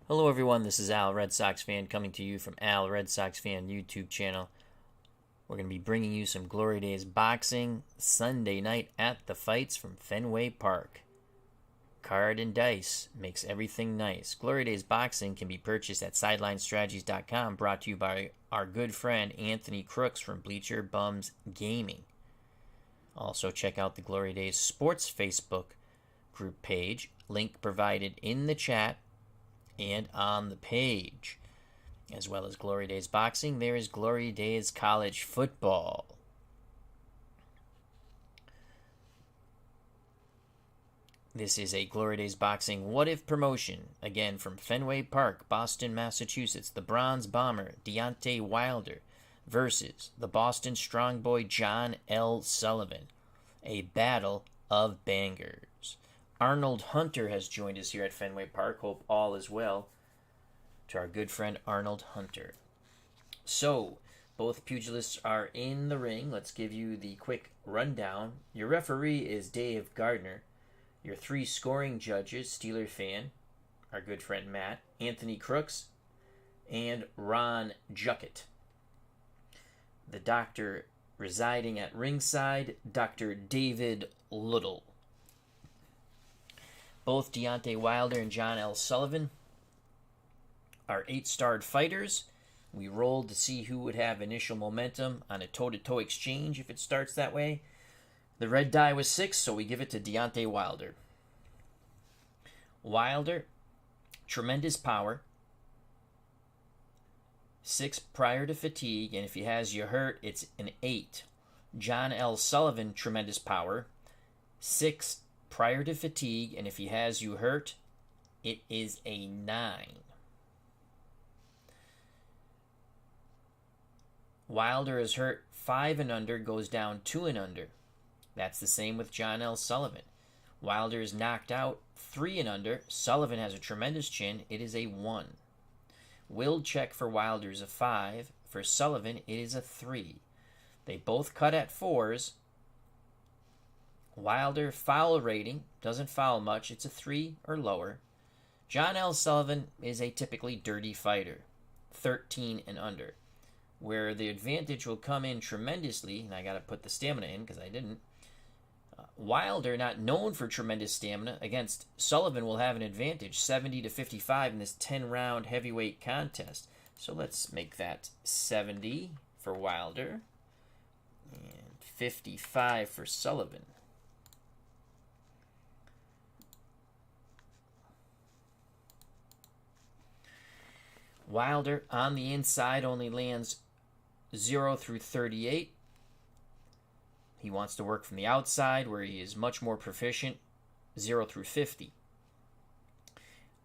Hello everyone, this is Al, Red Sox fan, coming to you from Al, Red Sox fan YouTube channel. We're going to be bringing you some Glory Days boxing Sunday night at the fights from Fenway Park. Card and dice makes everything nice. Glory Days boxing can be purchased at SidelineStrategies.com, brought to you by our good friend Anthony Crooks from Bleacher Bums Gaming. Also check out the Glory Days Sports Facebook group page, link provided in the chat and on the page. As well as Glory Days boxing, there is Glory Days college football. This is a Glory Days boxing what if promotion, again from Fenway Park, Boston, Massachusetts. The Bronze Bomber Deontay Wilder versus the Boston Strong Boy John L. Sullivan. A battle of bangers. Arnold Hunter has joined us here at Fenway Park. Hope all is well to our good friend Arnold Hunter. So, both pugilists are in the ring. Let's give you the quick rundown. Your referee is Dave Gardner. Your three scoring judges, Steeler fan, our good friend Matt, Anthony Crooks, and Ron Juckett. The doctor residing at ringside, Dr. David Little. Both Deontay Wilder and John L. Sullivan are 8-starred fighters. We rolled to see who would have initial momentum on a toe-to-toe exchange if it starts that way. The red die was 6, so we give it to Deontay Wilder. Wilder, tremendous power. 6 prior to fatigue, and if he has you hurt, it's an 8. John L. Sullivan, tremendous power. 6 prior to fatigue, and if he has you hurt, it is a 9. Wilder is hurt 5 and under, goes down 2 and under. That's the same with John L. Sullivan. Wilder is knocked out 3 and under. Sullivan has a tremendous chin. It is a 1. Will check for Wilder is a 5. For Sullivan, it is a 3. They both cut at 4s. Wilder foul rating, doesn't foul much. It's a 3 or lower. John L. Sullivan is a typically dirty fighter, 13 and under. Where the advantage will come in tremendously, and I got to put the stamina in because I didn't. Wilder, not known for tremendous stamina, against Sullivan will have an advantage, 70 to 55 in this 10-round heavyweight contest. So let's make that 70 for Wilder and 55 for Sullivan. Wilder on the inside only lands 0 through 38. He wants to work from the outside where he is much more proficient, 0 through 50.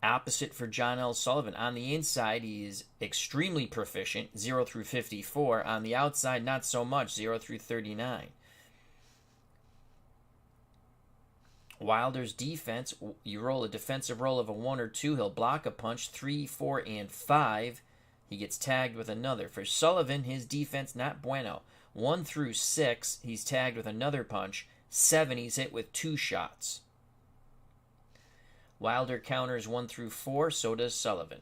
Opposite for John L. Sullivan. On the inside, he is extremely proficient, 0 through 54. On the outside, not so much, 0 through 39. Wilder's defense, you roll a defensive roll of a 1 or 2, he'll block a punch, 3, 4, and 5. He gets tagged with another. For Sullivan, his defense, not bueno. 1 through 6, he's tagged with another punch. 7, he's hit with 2 shots. Wilder counters 1 through 4, so does Sullivan.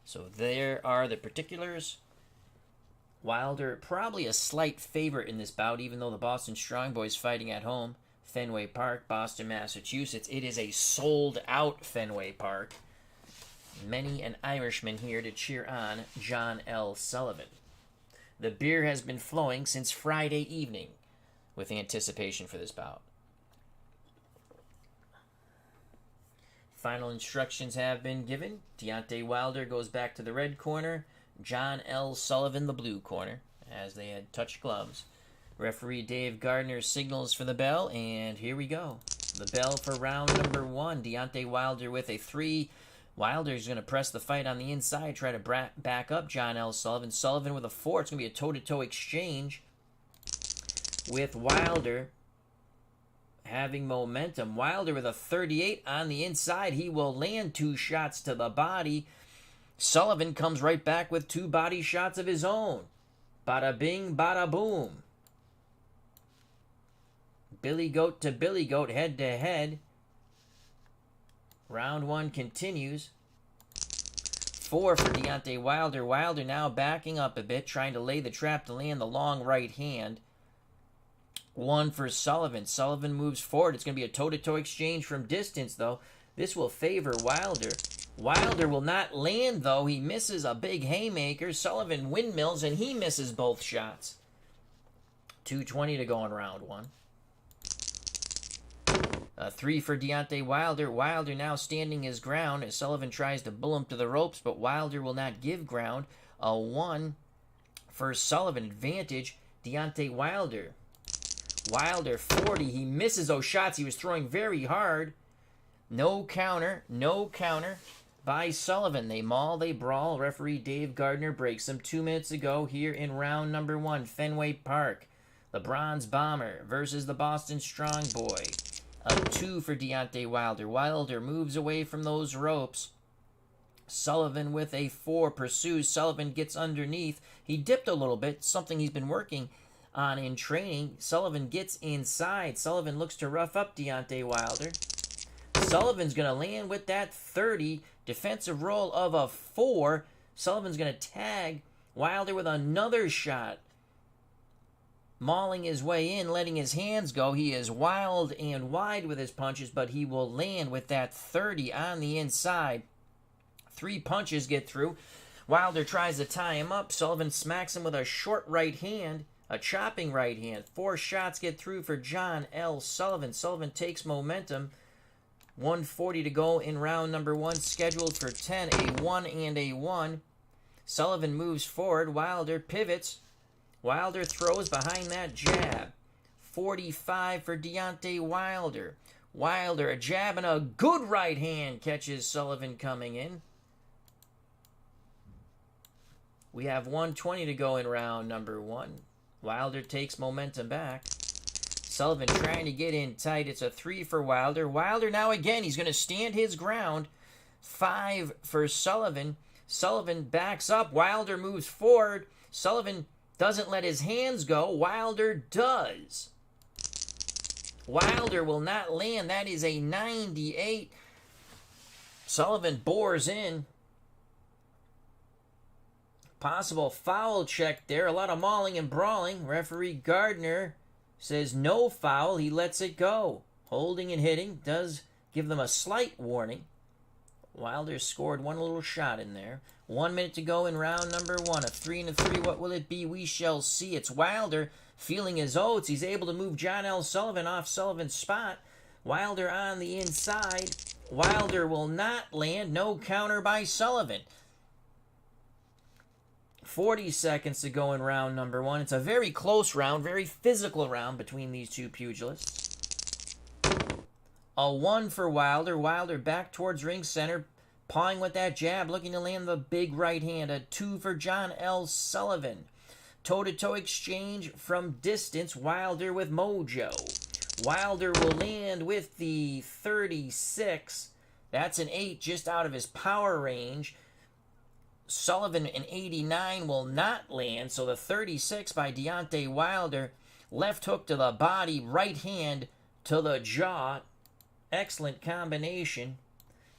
So there are the particulars. Wilder, probably a slight favorite in this bout, even though the Boston Strong Boys fighting at home. Fenway Park, Boston, Massachusetts. It is a sold-out Fenway Park. Many an Irishman here to cheer on John L. Sullivan. The beer has been flowing since Friday evening with anticipation for this bout. Final instructions have been given. Deontay Wilder goes back to the red corner. John L. Sullivan, the blue corner, as they had touched gloves. Referee Dave Gardner signals for the bell, and here we go. The bell for round number 1. Deontay Wilder with a 3. Wilder's going to press the fight on the inside, try to back up John L. Sullivan. Sullivan with a 4. It's going to be a toe-to-toe exchange with Wilder having momentum. Wilder with a 38 on the inside. He will land 2 shots to the body. Sullivan comes right back with 2 body shots of his own. Bada bing, bada boom. Billy Goat to Billy Goat, head to head. Round 1 continues. 4 for Deontay Wilder. Wilder now backing up a bit, trying to lay the trap to land the long right hand. 1 for Sullivan. Sullivan moves forward. It's going to be a toe-to-toe exchange from distance, though. This will favor Wilder. Wilder will not land, though. He misses a big haymaker. Sullivan windmills, and he misses both shots. 2:20 to go in round 1. 3 for Deontay Wilder. Wilder now standing his ground as Sullivan tries to bull him to the ropes, but Wilder will not give ground. A 1 for Sullivan. Advantage, Deontay Wilder. Wilder, 40. He misses those shots. He was throwing very hard. No counter by Sullivan. They maul, they brawl. Referee Dave Gardner breaks them 2 minutes ago here in round number 1. Fenway Park. The Bronze Bomber versus the Boston Strong Boy. A 2 for Deontay Wilder. Wilder moves away from those ropes. Sullivan with a 4 pursues. Sullivan gets underneath. He dipped a little bit, something he's been working on in training. Sullivan gets inside. Sullivan looks to rough up Deontay Wilder. Sullivan's going to land with that 30. Defensive roll of a 4. Sullivan's going to tag Wilder with another shot. Mauling his way in, letting his hands go. He is wild and wide with his punches, but he will land with that 30 on the inside. 3 punches get through. Wilder tries to tie him up. Sullivan smacks him with a short right hand, a chopping right hand. 4 shots get through for John L. Sullivan. Sullivan takes momentum. 1:40 to go in round number 1, scheduled for 10. A 1 and a 1. Sullivan moves forward. Wilder pivots. Wilder throws behind that jab. 45 for Deontay Wilder. Wilder, a jab and a good right hand catches Sullivan coming in. We have 1:20 to go in round number 1. Wilder takes momentum back. Sullivan trying to get in tight. It's a 3 for Wilder. Wilder now again, he's going to stand his ground. 5 for Sullivan. Sullivan backs up. Wilder moves forward. Sullivan doesn't let his hands go. Wilder does. Wilder will not land. That is a 98. Sullivan bores in. Possible foul check there. A lot of mauling and brawling. Referee Gardner says no foul. He lets it go. Holding and hitting does give them a slight warning. Wilder scored one little shot in there. 1 minute to go in round number 1. A 3 and a 3. What will it be? We shall see. It's Wilder feeling his oats. He's able to move John L. Sullivan off Sullivan's spot. Wilder on the inside. Wilder will not land. No counter by Sullivan. 40 seconds to go in round number 1. It's a very close round, very physical round between these two pugilists. A 1 for Wilder. Wilder back towards ring center, pawing with that jab, looking to land the big right hand. A 2 for John L. Sullivan. Toe-to-toe exchange from distance. Wilder with mojo. Wilder will land with the 36. That's an 8 just out of his power range. Sullivan, an 89, will not land. So the 36 by Deontay Wilder. Left hook to the body, right hand to the jaw. Excellent combination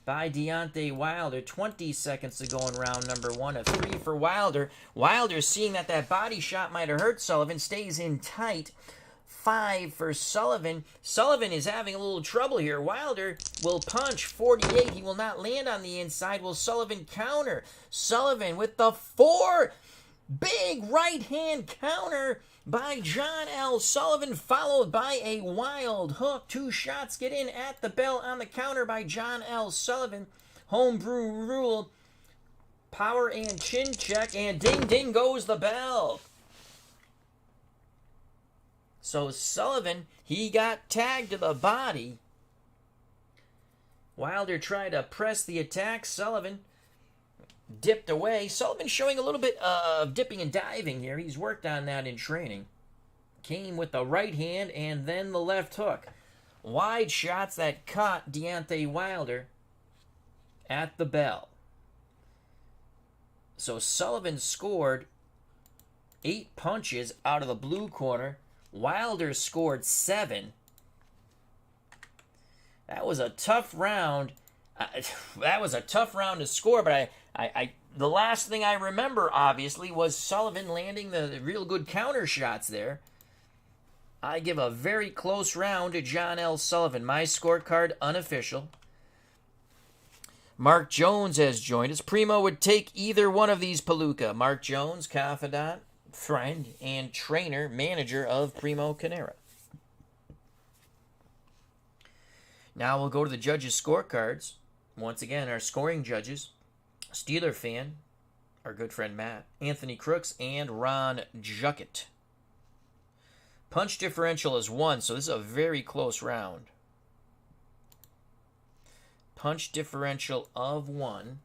by Deontay Wilder. 20 seconds to go in round number 1. A 3 for Wilder. Wilder, seeing that body shot might have hurt Sullivan, stays in tight. 5 for Sullivan. Sullivan is having a little trouble here. Wilder will punch. 48. He will not land on the inside. Will Sullivan counter? Sullivan with the 4. Big right hand counter by John L. Sullivan, followed by a wild hook. 2 shots get in at the bell on the counter by John L. Sullivan. Homebrew rule. Power and chin check, and ding ding goes the bell. So Sullivan, he got tagged to the body. Wilder tried to press the attack. Sullivan dipped away. Sullivan showing a little bit of dipping and diving here. He's worked on that in training. Came with the right hand and then the left hook. Wide shots that caught Deontay Wilder at the bell. So Sullivan scored 8 punches out of the blue corner. Wilder scored 7. That was a tough round. That was a tough round to score, but I The last thing I remember, obviously, was Sullivan landing the real good counter shots there. I give a very close round to John L. Sullivan. My scorecard, unofficial. Mark Jones has joined us. Primo would take either one of these Palooka. Mark Jones, confidant, friend, and trainer, manager of Primo Canera. Now we'll go to the judges' scorecards. Once again, our scoring judges. Steeler fan, our good friend Matt, Anthony Crooks, and Ron Juckett. Punch differential is 1, so this is a very close round. Punch differential of 1.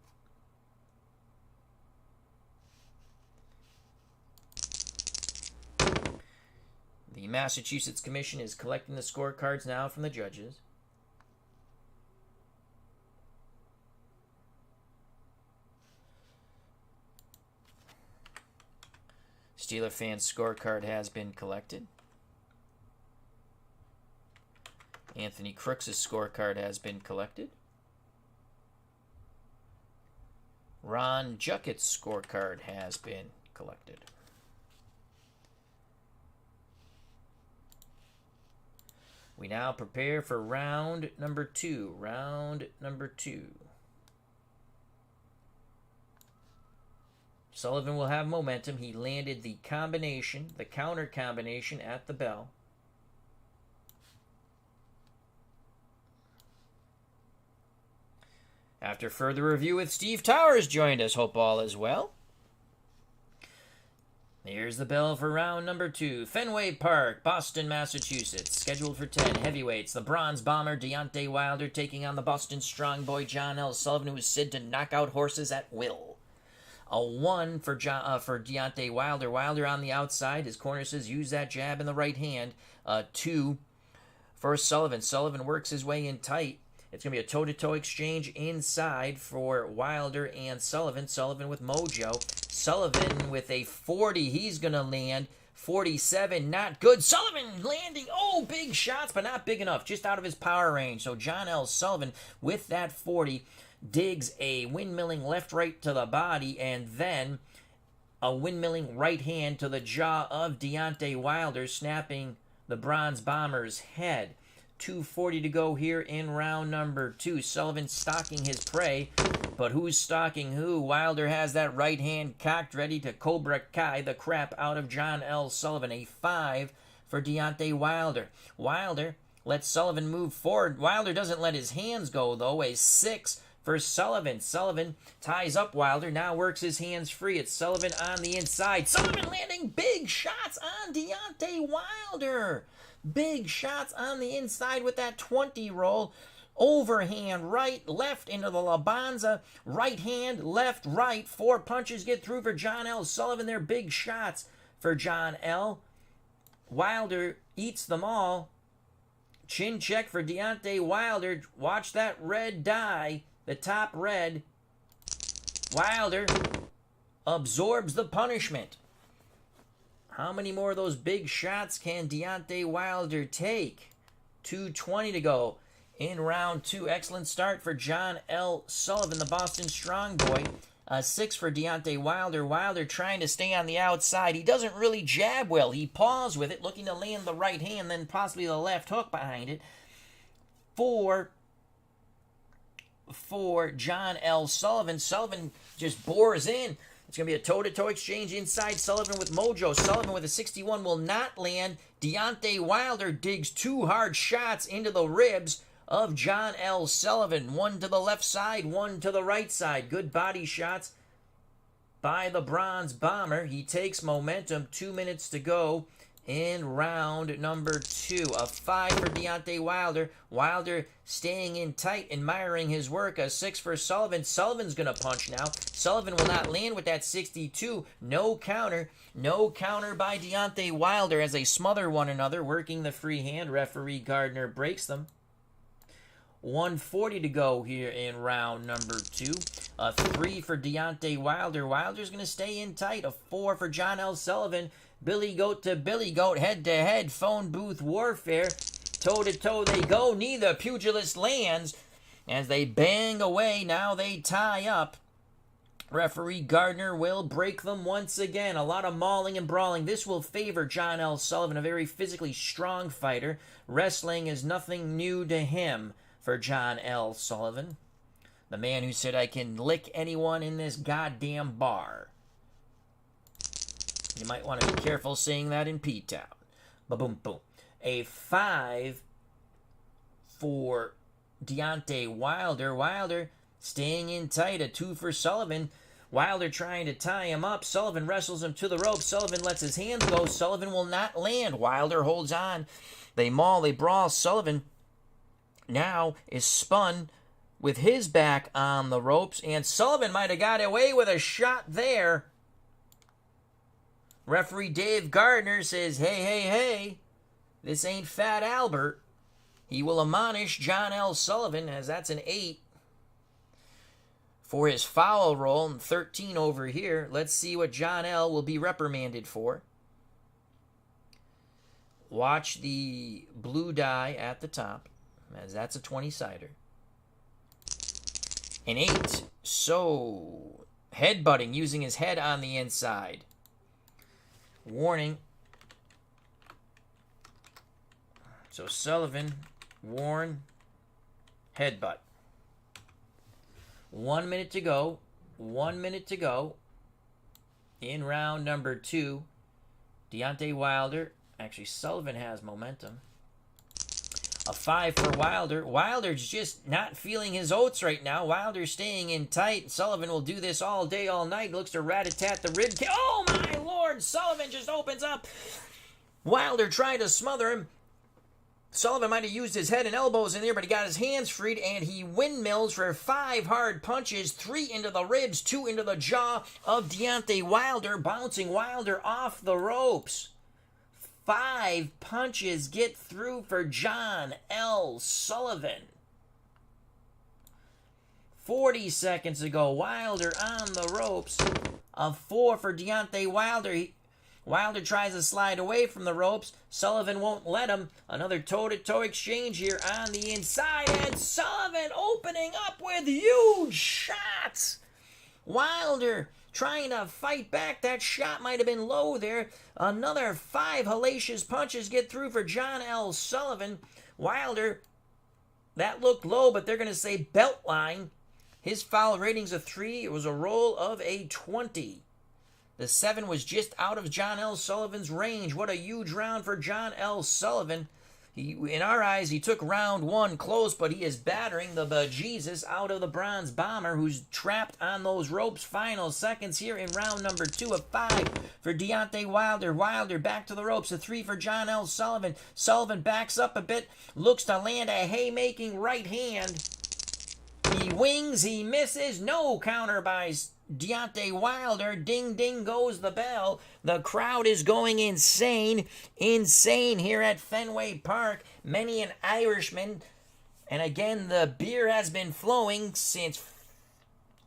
The Massachusetts Commission is collecting the scorecards now from the judges. Steeler fan scorecard has been collected. Anthony Crooks' scorecard has been collected. Ron Juckett's scorecard has been collected. We now prepare for round number 2. Round number 2. Sullivan will have momentum. He landed the combination, the counter combination at the bell. After further review with Steve Towers joined us. Hope all is well. Here's the bell for round number 2. Fenway Park, Boston, Massachusetts. Scheduled for 10 heavyweights. The Bronze Bomber, Deontay Wilder, taking on the Boston Strong Boy, John L. Sullivan, who is said to knock out horses at will. A 1 for Deontay Wilder. Wilder on the outside. His corner says use that jab in the right hand. 2 for Sullivan. Sullivan works his way in tight. It's going to be a toe-to-toe exchange inside for Wilder and Sullivan. Sullivan with mojo. Sullivan with a 40. He's going to land. 47, not good. Sullivan landing. Oh, big shots, but not big enough. Just out of his power range. So John L. Sullivan with that 40 digs a windmilling left-right to the body, and then a windmilling right hand to the jaw of Deontay Wilder, snapping the Bronze Bomber's head. 2:40 to go here in round number 2. Sullivan stalking his prey, but who's stalking who? Wilder has that right hand cocked, ready to Cobra Kai the crap out of John L. Sullivan. A 5 for Deontay Wilder. Wilder lets Sullivan move forward. Wilder doesn't let his hands go, though. A 6 for Sullivan. Sullivan ties up Wilder, now works his hands free. It's Sullivan on the inside. Sullivan landing big shots on Deontay Wilder. Big shots on the inside with that 20 roll. Overhand, right, left into the Labanza. Right hand, left, right. 4 punches get through for John L. Sullivan. They're big shots for John L. Wilder eats them all. Chin check for Deontay Wilder. Watch that red die. The top red. Wilder absorbs the punishment. How many more of those big shots can Deontay Wilder take? 2:20 to go in round 2. Excellent start for John L. Sullivan, the Boston Strong Boy. 6 for Deontay Wilder. Wilder trying to stay on the outside. He doesn't really jab well. He paws with it, looking to land the right hand, then possibly the left hook behind it. 4 for John L. Sullivan. Sullivan just bores in. It's going to be a toe-to-toe exchange inside. Sullivan with mojo. Sullivan with a 61 will not land. Deontay Wilder digs 2 hard shots into the ribs of John L. Sullivan. 1 to the left side, 1 to the right side. Good body shots by the Bronze Bomber. He takes momentum. 2 minutes to go in round number 2. A 5 for Deontay Wilder. Wilder staying in tight, admiring his work. A 6 for Sullivan. Sullivan's going to punch now. Sullivan will not land with that 62. No counter. No counter by Deontay Wilder as they smother one another, working the free hand. Referee Gardner breaks them. 1:40 to go here in round number 2. A 3 for Deontay Wilder. Wilder's going to stay in tight. A 4 for John L. Sullivan. Billy Goat to Billy Goat, head-to-head, phone booth warfare. Toe-to-toe they go. Neither pugilist lands as they bang away. Now they tie up. Referee Gardner will break them once again. A lot of mauling and brawling. This will favor John L. Sullivan, a very physically strong fighter. Wrestling is nothing new to him for John L. Sullivan. The man who said, I can lick anyone in this goddamn bar. You might want to be careful saying that in P-Town. Ba-boom, boom. A 5 for Deontay Wilder. Wilder staying in tight. A 2 for Sullivan. Wilder trying to tie him up. Sullivan wrestles him to the rope. Sullivan lets his hands go. Sullivan will not land. Wilder holds on. They maul, they brawl. Sullivan now is spun with his back on the ropes. And Sullivan might have got away with a shot there. Referee Dave Gardner says, hey, hey, hey, this ain't Fat Albert. He will admonish John L. Sullivan, as that's an 8 for his foul roll, and 13 over here. Let's see what John L. will be reprimanded for. Watch the blue die at the top, as that's a 20-sider. An 8, so headbutting, using his head on the inside. Warning. So Sullivan, warn, headbutt. 1 minute to go. 1 minute to go. In round number 2. Deontay Wilder. Actually, Sullivan has momentum. A 5 for Wilder. Wilder's just not feeling his oats right now. Wilder's staying in tight. Sullivan will do this all day, all night. Looks to rat-a-tat the rib. Oh, my Lord! Sullivan just opens up. Wilder trying to smother him. Sullivan might have used his head and elbows in there, but he got his hands freed, and he windmills for 5 hard punches, 3 into the ribs, 2 into the jaw of Deontay Wilder, bouncing Wilder off the ropes. 5 punches get through for John L. Sullivan. 40 seconds ago, Wilder on the ropes. A 4 for Deontay Wilder. Wilder tries to slide away from the ropes. Sullivan won't let him. Another toe-to-toe exchange here on the inside. And Sullivan opening up with huge shots. Wilder trying to fight back. That shot might have been low there. Another 5 hellacious punches get through for John L. Sullivan. Wilder, that looked low, but they're going to say belt line. His foul rating's a 3. It was a roll of a 20. The 7 was just out of John L. Sullivan's range. What a huge round for John L. Sullivan. In our eyes, he took round 1 close, but he is battering the bejesus out of the Bronze Bomber, who's trapped on those ropes. Final seconds here in round number 2. A 5 for Deontay Wilder. Wilder back to the ropes. A 3 for John L. Sullivan. Sullivan backs up a bit, looks to land a haymaking right hand. He wings, he misses. No counter by Deontay Wilder. Ding, ding goes the bell. The crowd is going insane. Insane here at Fenway Park. Many an Irishman. And again, the beer has been flowing since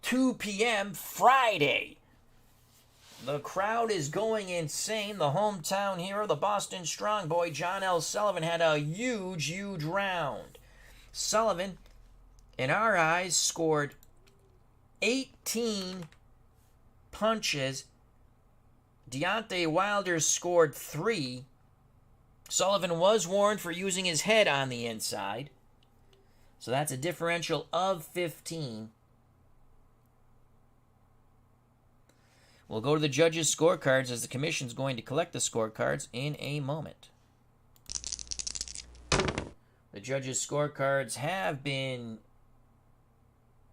2 p.m. Friday. The crowd is going insane. The hometown hero, the Boston Strong Boy, John L. Sullivan, had a huge, huge round. Sullivan, in our eyes, scored 18 punches. Deontay Wilder scored 3. Sullivan was warned for using his head on the inside. So that's a differential of 15. We'll go to the judges' scorecards as the commission's going to collect the scorecards in a moment. The judges' scorecards have been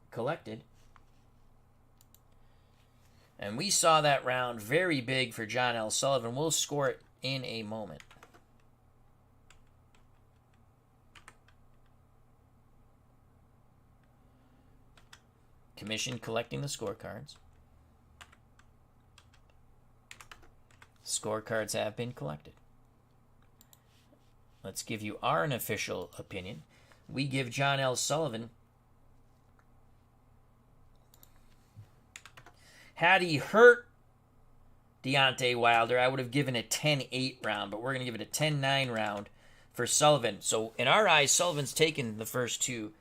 collected. And we saw that round very big for John L. Sullivan. We'll score it in a moment. Commission collecting the scorecards. Scorecards have been collected. Let's give you our unofficial opinion. We give John L. Sullivan, had he hurt Deontay Wilder, I would have given a 10-8 round, but we're going to give it a 10-9 round for Sullivan. So in our eyes, Sullivan's taken the first 2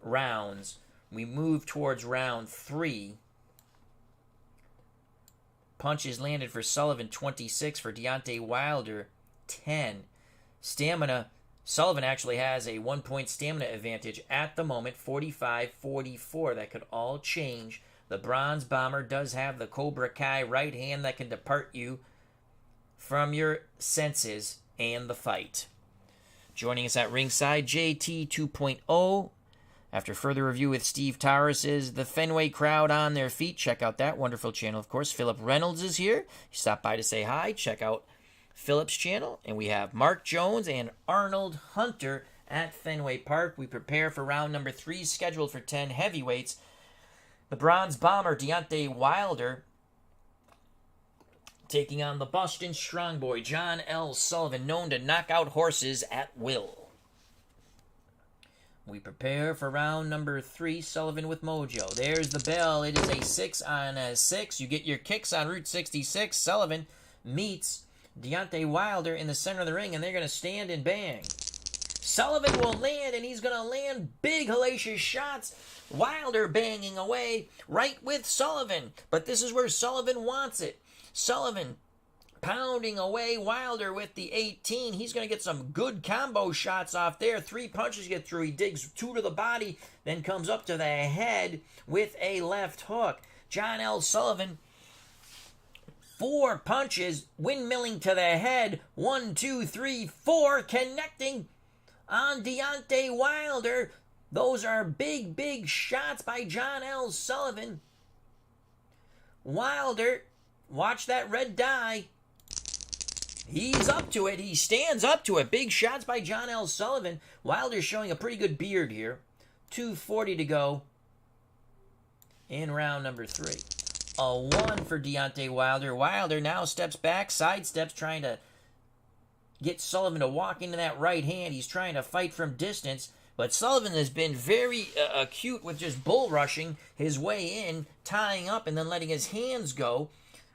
rounds. We move towards round 3. Punches landed for Sullivan, 26. For Deontay Wilder, 10. Stamina, Sullivan actually has a 1-point stamina advantage at the moment, 45-44. That could all change. The Bronze Bomber does have the Cobra Kai right hand that can depart you from your senses and the fight. Joining us at ringside, JT 2.0. After further review with Steve Towers is the Fenway crowd on their feet. Check out that wonderful channel. Of course, Philip Reynolds is here. He stopped by to say hi. Check out Philip's channel. And we have Mark Jones and Arnold Hunter at Fenway Park. We prepare for round number 3, scheduled for 10 heavyweights. The Bronze Bomber, Deontay Wilder, taking on the Boston Strong Boy, John L. Sullivan, known to knock out horses at will. We prepare for round number 3, Sullivan with Mojo. There's the bell. It is a 6 on a 6. You get your kicks on Route 66. Sullivan meets Deontay Wilder in the center of the ring, and they're going to stand and bang. Sullivan will land, and he's going to land big, hellacious shots. Wilder banging away right with Sullivan. But this is where Sullivan wants it. Sullivan pounding away. Wilder with the 18. He's going to get some good combo shots off there. 3 punches get through. He digs 2 to the body, then comes up to the head with a left hook. John L. Sullivan, 4 punches, windmilling to the head. 1, 2, 3, 4, connecting on Deontay Wilder. Those are big, big shots by John L. Sullivan. Wilder, watch that red dye. He's up to it. He stands up to it. Big shots by John L. Sullivan. Wilder's showing a pretty good beard here. 2:40 to go in round number 3. A 1 for Deontay Wilder. Wilder now steps back, sidesteps, trying to get Sullivan to walk into that right hand. He's trying to fight from distance. But Sullivan has been very acute with just bull rushing his way in, tying up, and then letting his hands go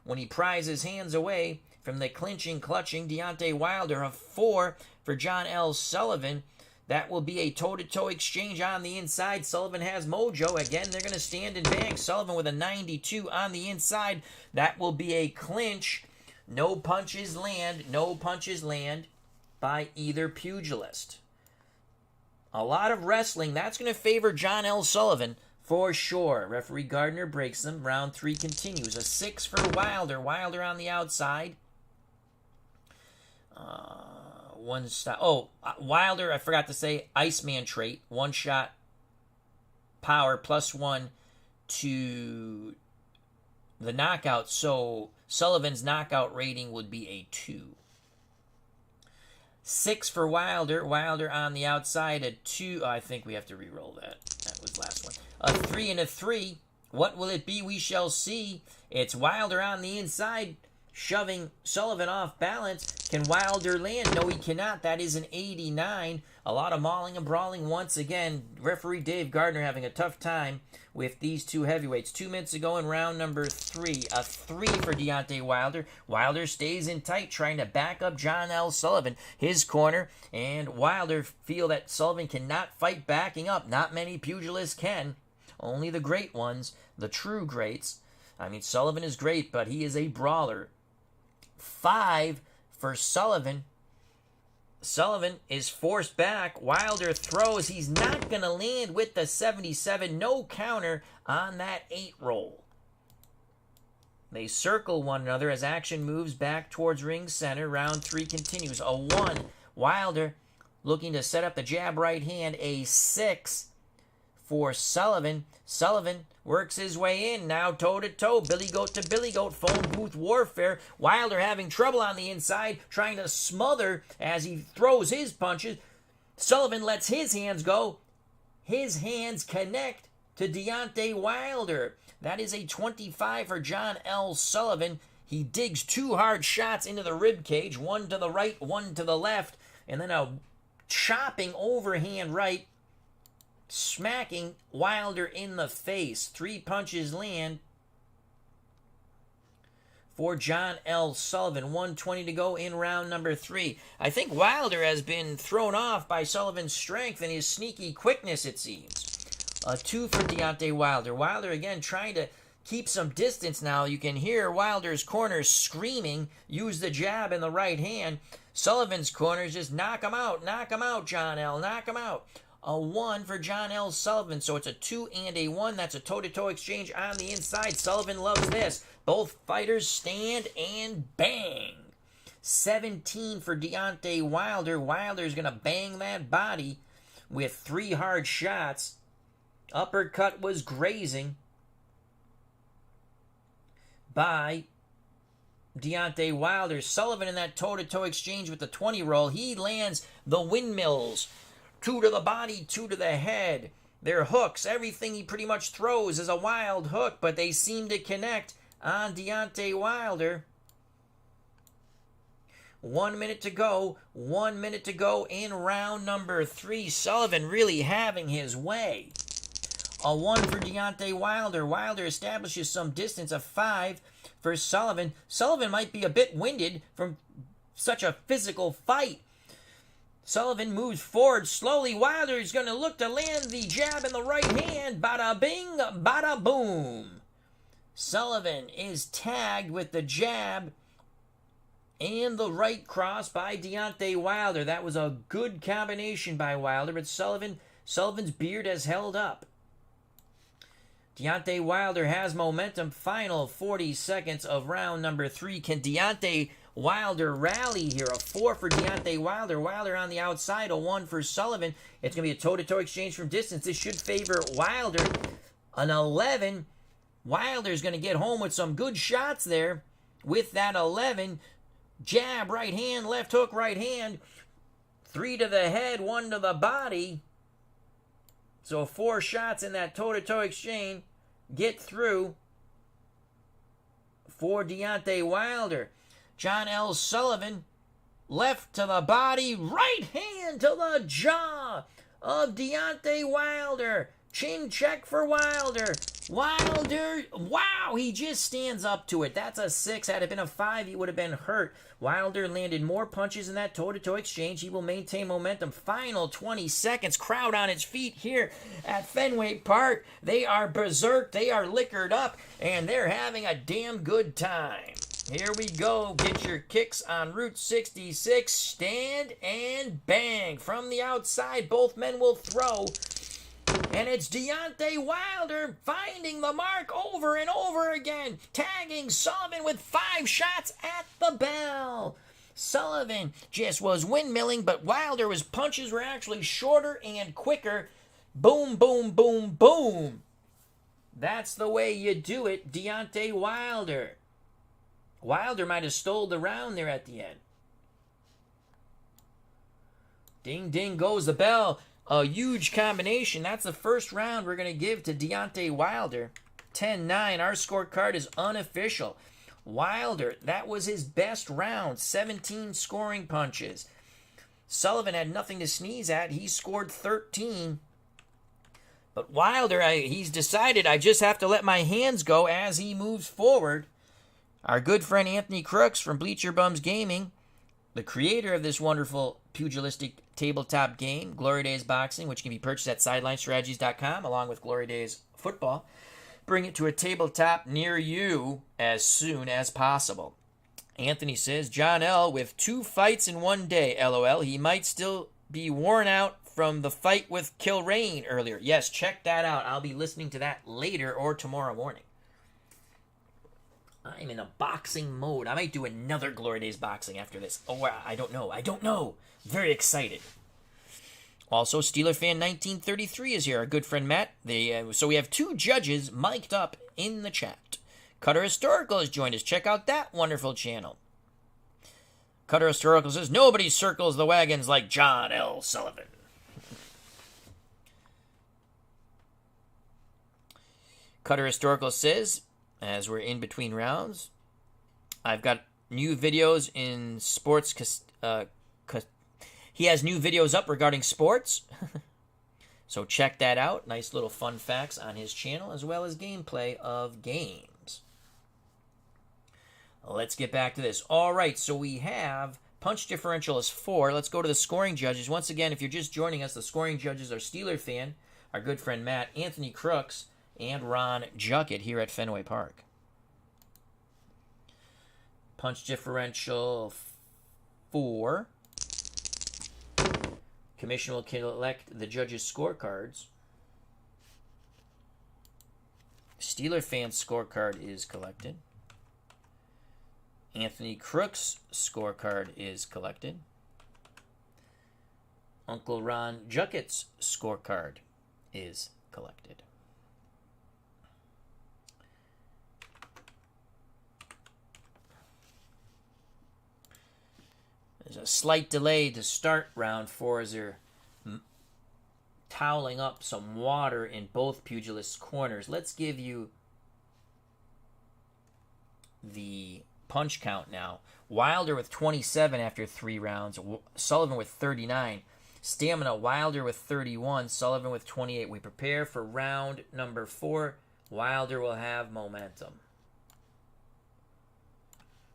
when he pries his hands away from the clinching, clutching Deontay Wilder. A 4 for John L. Sullivan. That will be a toe-to-toe exchange on the inside. Sullivan has mojo. Again, they're going to stand and bang. Sullivan with a 92 on the inside. That will be a clinch. No punches land. No punches land by either pugilist. A lot of wrestling. That's going to favor John L. Sullivan for sure. Referee Gardner breaks them. Round 3 continues. A 6 for Wilder. Wilder on the outside. One stop. Oh, Wilder, I forgot to say, Iceman trait. 1 shot power +1 to the knockout. So Sullivan's knockout rating would be a 2. 6 for Wilder. Wilder on the outside. A 2. I think we have to re-roll that. That was the last one. A 3 and a 3. What will it be? We shall see. It's Wilder on the inside, shoving Sullivan off balance. Can Wilder land? No, he cannot. That is an 89. A lot of mauling and brawling once again. Referee Dave Gardner having a tough time with these 2 heavyweights. 2 minutes ago in round number 3. A 3 for Deontay Wilder. Wilder stays in tight, trying to back up John L. Sullivan, his corner. And Wilder feel that Sullivan cannot fight backing up. Not many pugilists can. Only the great ones, the true greats. I mean, Sullivan is great, but he is a brawler. 5 for Sullivan. Sullivan is forced back. Wilder throws. He's not going to land with the 77. No counter on that 8 roll. They circle one another as action moves back towards ring center. Round 3 continues. A 1. Wilder looking to set up the jab right hand. A 6 for Sullivan. Sullivan works his way in, now toe-to-toe, Billy Goat to Billy Goat, phone booth warfare. Wilder having trouble on the inside, trying to smother as he throws his punches. Sullivan lets his hands go. His hands connect to Deontay Wilder. That is a 25 for John L. Sullivan. He digs 2 hard shots into the rib cage, 1 to the right, 1 to the left, and then a chopping overhand right, smacking Wilder in the face. 3 punches land for John L. Sullivan. 1:20 to go in round number 3. I think Wilder has been thrown off by Sullivan's strength and his sneaky quickness, it seems. A 2 for Deontay Wilder. Wilder again trying to keep some distance now. You can hear Wilder's corner screaming, use the jab in the right hand. Sullivan's corners just knock him out, John L., knock him out. A 1 for John L. Sullivan, so it's a 2 and a 1. That's a toe-to-toe exchange on the inside. Sullivan loves this. Both fighters stand and bang. 17 for Deontay Wilder. Wilder's going to bang that body with 3 hard shots. Uppercut was grazing by Deontay Wilder. Sullivan in that toe-to-toe exchange with the 20 roll. He lands the windmills. 2 to the body, 2 to the head. They're hooks. Everything he pretty much throws is a wild hook, but they seem to connect on Deontay Wilder. 1 minute to go. 1 minute to go in round number 3. Sullivan really having his way. A 1 for Deontay Wilder. Wilder establishes some distance. A 5 for Sullivan. Sullivan might be a bit winded from such a physical fight. Sullivan moves forward slowly. Wilder is going to look to land the jab in the right hand. Bada bing, bada boom. Sullivan is tagged with the jab and the right cross by Deontay Wilder. That was a good combination by Wilder, but Sullivan's beard has held up. Deontay Wilder has momentum. Final 40 seconds of round number 3. Can Deontay Wilder rally here? A 4 for Deontay Wilder. Wilder on the outside. A 1 for Sullivan. It's going to be a toe-to-toe exchange from distance. This should favor Wilder. An 11. Wilder's going to get home with some good shots there. With that 11. Jab, right hand, left hook, right hand. 3 to the head, 1 to the body. So 4 shots in that toe-to-toe exchange get through for Deontay Wilder. John L. Sullivan, left to the body, right hand to the jaw of Deontay Wilder. Chin check for Wilder. Wilder, wow, he just stands up to it. That's a 6. Had it been a 5, he would have been hurt. Wilder landed more punches in that toe-to-toe exchange. He will maintain momentum. Final 20 seconds. Crowd on its feet here at Fenway Park. They are berserk. They are liquored up, and they're having a damn good time. Here we go. Get your kicks on Route 66. Stand and bang. From the outside, both men will throw. And it's Deontay Wilder finding the mark over and over again, tagging Sullivan with 5 shots at the bell. Sullivan just was windmilling, but Wilder's punches were actually shorter and quicker. Boom, boom, boom, boom. That's the way you do it, Deontay Wilder. Wilder might have stole the round there at the end. Ding, ding goes the bell. A huge combination. That's the first round we're going to give to Deontay Wilder. 10-9. Our scorecard is unofficial. Wilder, that was his best round. 17 scoring punches. Sullivan had nothing to sneeze at. He scored 13. But Wilder, he's decided I just have to let my hands go as he moves forward. Our good friend Anthony Crooks from Bleacher Bums Gaming, the creator of this wonderful pugilistic tabletop game, Glory Days Boxing, which can be purchased at SidelineStrategies.com along with Glory Days Football. Bring it to a tabletop near you as soon as possible. Anthony says, John L. with 2 fights in 1 day, LOL. He might still be worn out from the fight with Kilrain earlier. Yes, check that out. I'll be listening to that later or tomorrow morning. I'm in a boxing mode. I might do another Glory Days Boxing after this. Oh, I don't know. Very excited. Also, Steeler Fan 1933 is here. Our good friend Matt. So we have 2 judges mic'd up in the chat. Cutter Historical has joined us. Check out that wonderful channel. Cutter Historical says, nobody circles the wagons like John L. Sullivan. Cutter Historical says, as we're in between rounds, I've got new videos in sports. He has new videos up regarding sports. So check that out. Nice little fun facts on his channel, as well as gameplay of games. Let's get back to this. All right, so we have punch differential is 4. Let's go to the scoring judges. Once again, if you're just joining us, the scoring judges are Steeler Fan, our good friend Matt, Anthony Crooks, and Ron Juckett here at Fenway Park. Punch differential 4. Commission will collect the judges' scorecards. Steeler fans' scorecard is collected. Anthony Crook's scorecard is collected. Uncle Ron Juckett's scorecard is collected. There's a slight delay to start round 4 as they're toweling up some water in both pugilists' corners. Let's give you the punch count now. Wilder with 27 after 3 rounds. Sullivan with 39. Stamina, Wilder with 31. Sullivan with 28. We prepare for round number 4. Wilder will have momentum.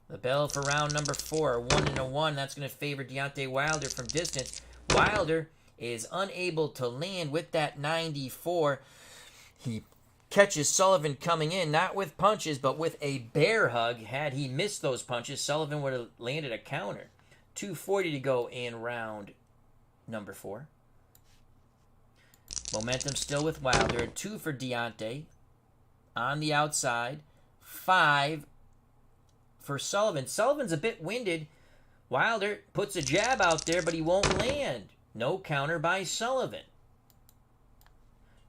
The bell for round number 4. 1-1. That's going to favor Deontay Wilder from distance. Wilder is unable to land with that 94. He catches Sullivan coming in, not with punches, but with a bear hug. Had he missed those punches, Sullivan would have landed a counter. 2:40 to go in round number 4. Momentum still with Wilder. 2 for Deontay. On the outside. 5 for Sullivan. Sullivan's a bit winded. Wilder puts a jab out there, but he won't land. No counter by Sullivan.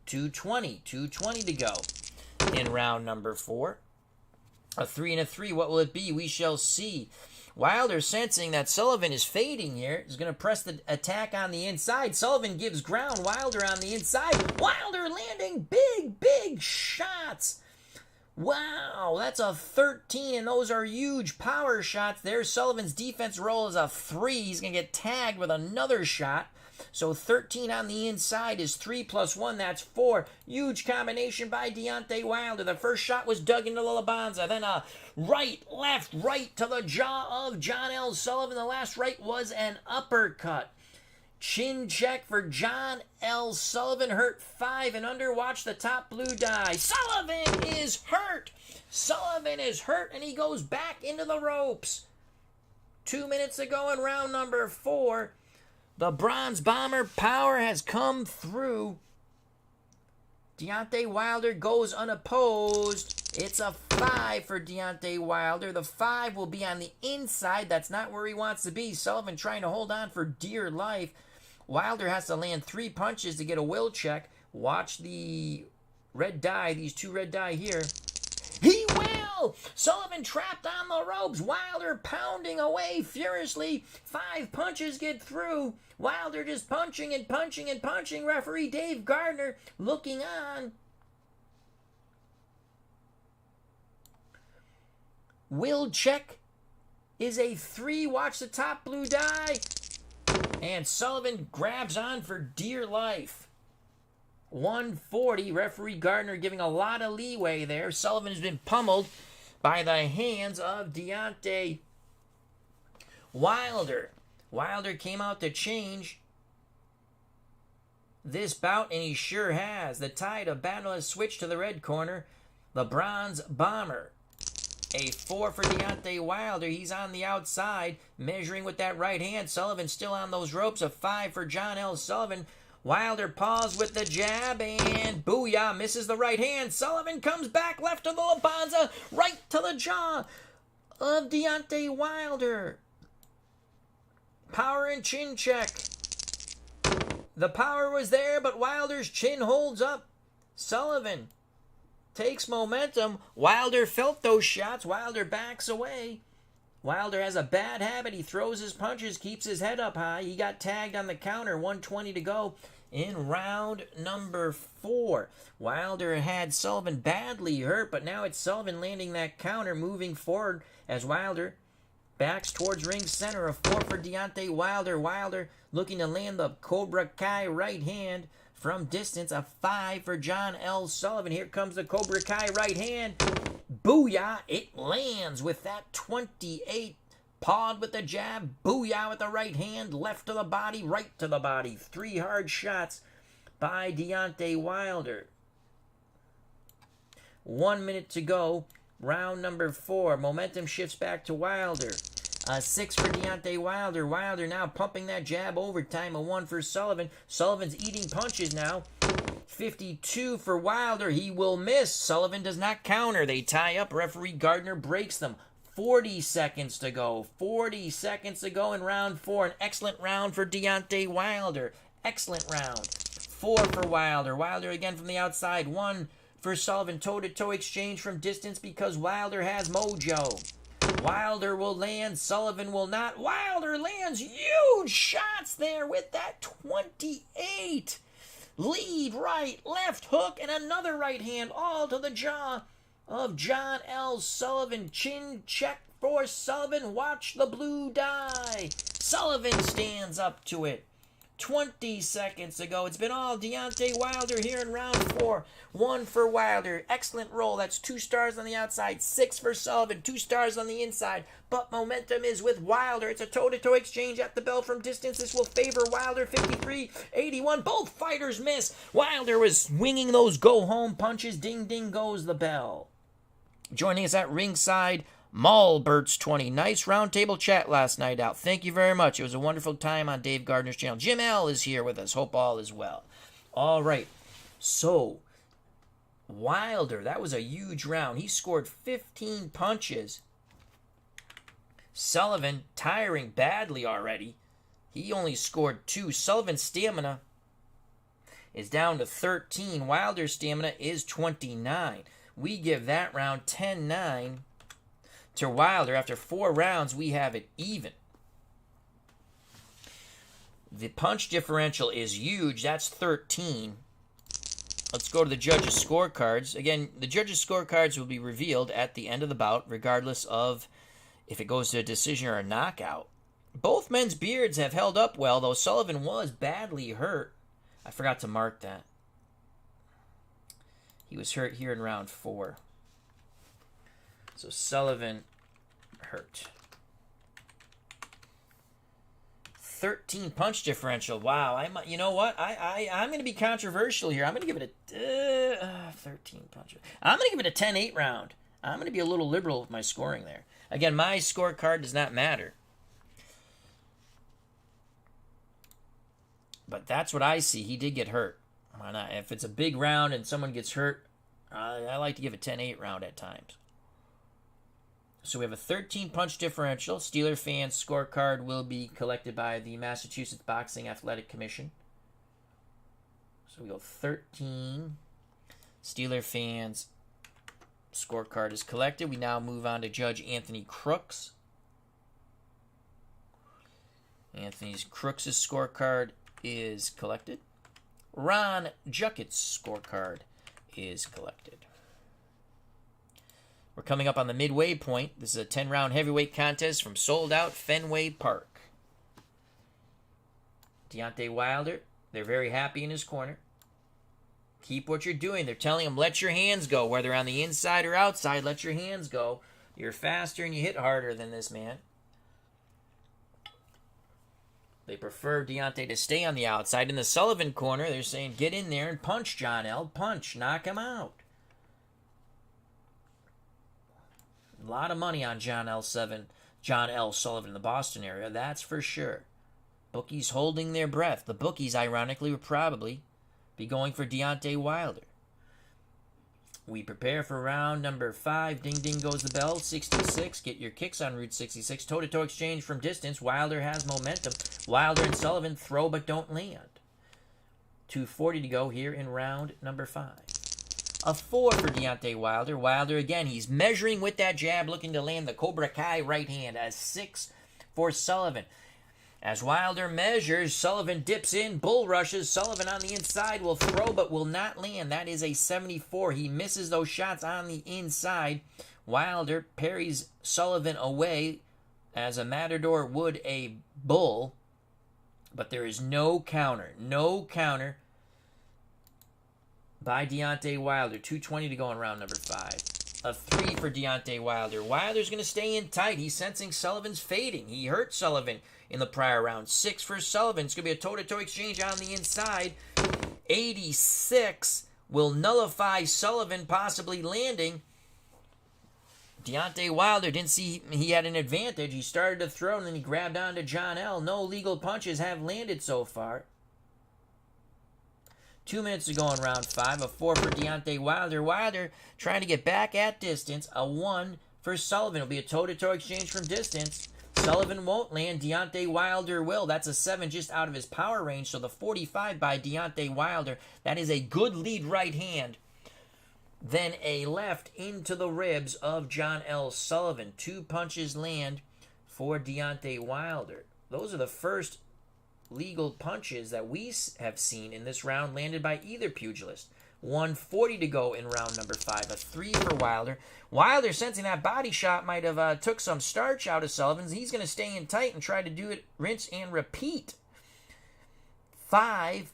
2:20 to go in round number 4. A 3 and a 3. What will it be? We shall see. Wilder, sensing that Sullivan is fading here, is going to press the attack on the inside. Sullivan gives ground. Wilder on the inside. Wilder landing big shots. Wow, that's a 13, and those are huge power shots there. Sullivan's defense roll is a 3. He's going to get tagged with another shot. So 13 on the inside is 3 plus 1, that's 4. Huge combination by Deontay Wilder. The first shot was dug into the Labanza. Then a right to the jaw of John L. Sullivan. The last right was an uppercut. Chin check for John L. Sullivan. Hurt 5 and under. Watch the top blue die. Sullivan is hurt. Sullivan is hurt, and he goes back into the ropes. 2 minutes to go in round number 4. The Bronze Bomber power has come through. Deontay Wilder goes unopposed. It's a 5 for Deontay Wilder. The 5 will be on the inside. That's not where he wants to be. Sullivan trying to hold on for dear life. Wilder has to land 3 punches to get a will check. Watch the red die, these 2 red die here. He will! Sullivan trapped on the ropes. Wilder pounding away furiously. 5 punches get through. Wilder just punching and punching and punching. Referee Dave Gardner looking on. Will check is a 3. Watch the top blue die. And Sullivan grabs on for dear life. 140. Referee Gardner giving a lot of leeway there. Sullivan has been pummeled by the hands of Deontay Wilder. Wilder came out to change this bout, and he sure has. The tide of battle has switched to the red corner. The Bronze Bomber. A 4 for Deontay Wilder. He's on the outside, measuring with that right hand. Sullivan still on those ropes. A 5 for John L. Sullivan. Wilder paused with the jab, and booyah, misses the right hand. Sullivan comes back, left to the Labanza, right to the jaw of Deontay Wilder. Power and chin check. The power was there, but Wilder's chin holds up. Sullivan takes momentum. Wilder felt those shots. Wilder backs away. Wilder has a bad habit. He throws his punches, keeps his head up high. He got tagged on the counter. 1:20 to go in round number 4. Wilder had Sullivan badly hurt, but now it's Sullivan landing that counter, moving forward as Wilder backs towards ring center. A 4 for Deontay Wilder. Wilder looking to land the Cobra Kai right hand from distance. A 5 for John L. Sullivan. Here comes the Cobra Kai right hand. Booyah! It lands with that 28. Pawed with the jab. Booyah with the right hand. Left to the body, right to the body. 3 hard shots by Deontay Wilder. 1 minute to go. Round number 4. Momentum shifts back to Wilder. 6 for Deontay Wilder. Wilder now pumping that jab overtime. A 1 for Sullivan. Sullivan's eating punches now. 52 for Wilder. He will miss. Sullivan does not counter. They tie up. Referee Gardner breaks them. 40 seconds to go. 40 seconds to go in round 4. An excellent round for Deontay Wilder. Excellent round. 4 for Wilder. Wilder again from the outside. 1 for Sullivan. Toe-to-toe exchange from distance because Wilder has mojo. Wilder will land. Sullivan will not. Wilder lands huge shots there with that 28. Lead, right, left hook, and another right hand, all to the jaw of John L. Sullivan. Chin check for Sullivan. Watch the blue die. Sullivan stands up to it. 20 seconds to go. It's been all Deontay Wilder here in round 4. 1 for Wilder. Excellent roll. That's 2 stars on the outside. 6 for Sullivan. 2 stars on the inside. But momentum is with Wilder. It's a toe-to-toe exchange at the bell from distance. This will favor Wilder. 53-81. Both fighters miss. Wilder was winging those go-home punches. Ding, ding goes the bell. Joining us at ringside, Malberts20. Nice roundtable chat last night out. Thank you very much. It was a wonderful time on Dave Gardner's channel. Jim L. is here with us. Hope all is well. All right. So, Wilder, that was a huge round. He scored 15 punches. Sullivan, tiring badly already. He only scored 2. Sullivan's stamina is down to 13. Wilder's stamina is 29. We give that round 10-9. To Wilder. After 4 rounds, we have it even. The punch differential is huge. That's 13. Let's go to the judges' scorecards. Again, the judges' scorecards will be revealed at the end of the bout, regardless of if it goes to a decision or a knockout. Both men's beards have held up well, though Sullivan was badly hurt. I forgot to mark that. He was hurt here in round 4. So Sullivan hurt. 13 punch differential. Wow. You know what? I'm going to be controversial here. I'm going to give it a 13 punch. I'm going to give it a 10-8 round. I'm going to be a little liberal with my scoring there. Again, my scorecard does not matter. But that's what I see. He did get hurt. Why not? If it's a big round and someone gets hurt, I like to give a 10-8 round at times. So we have a 13 punch differential. Steeler fans' scorecard will be collected by the Massachusetts Boxing Athletic Commission. So we go 13. Steeler fans' scorecard is collected. We now move on to Judge Anthony Crooks. Anthony Crooks' scorecard is collected. Ron Jucket's scorecard is collected. We're coming up on the midway point. This is a 10-round heavyweight contest from sold-out Fenway Park. Deontay Wilder, they're very happy in his corner. Keep what you're doing. They're telling him, let your hands go. Whether on the inside or outside, let your hands go. You're faster and you hit harder than this man. They prefer Deontay to stay on the outside. In the Sullivan corner, they're saying, get in there and punch, John L. Punch. Knock him out. A lot of money on John L. Sullivan in the Boston area, that's for sure. Bookies holding their breath. The bookies, ironically, would probably be going for Deontay Wilder. We prepare for round number 5. Ding, ding goes the bell. 66. Get your kicks on Route 66. Toe-to-toe exchange from distance. Wilder has momentum. Wilder and Sullivan throw but don't land. 2:40 to go here in round number 5. A 4 for Deontay Wilder. Wilder again, he's measuring with that jab, looking to land the Cobra Kai right hand. As 6 for Sullivan. As Wilder measures, Sullivan dips in, bull rushes. Sullivan on the inside will throw but will not land. That is a 74. He misses those shots on the inside. Wilder parries Sullivan away as a matador would a bull. But there is no counter. No counter by Deontay Wilder. 2:20 to go in round number 5. A 3 for Deontay Wilder. Wilder's going to stay in tight. He's sensing Sullivan's fading. He hurt Sullivan in the prior round. 6 for Sullivan. It's going to be a toe-to-toe exchange on the inside. 86. will nullify Sullivan possibly landing. Deontay Wilder didn't see he had an advantage. He started to throw and then he grabbed onto John L. No legal punches have landed so far. 2 minutes to go in round 5. A 4 for Deontay Wilder. Wilder trying to get back at distance. A 1 for Sullivan. It'll be a toe-to-toe exchange from distance. Sullivan won't land. Deontay Wilder will. That's a 7 just out of his power range. So the 45 by Deontay Wilder. That is a good lead right hand. Then a left into the ribs of John L. Sullivan. 2 punches land for Deontay Wilder. Those are the first legal punches that we have seen in this round landed by either pugilist. 1:40 to go in round number 5. A 3 for Wilder. Wilder, sensing that body shot might have took some starch out of Sullivan's. He's going to stay in tight and try to do it, rinse and repeat. 5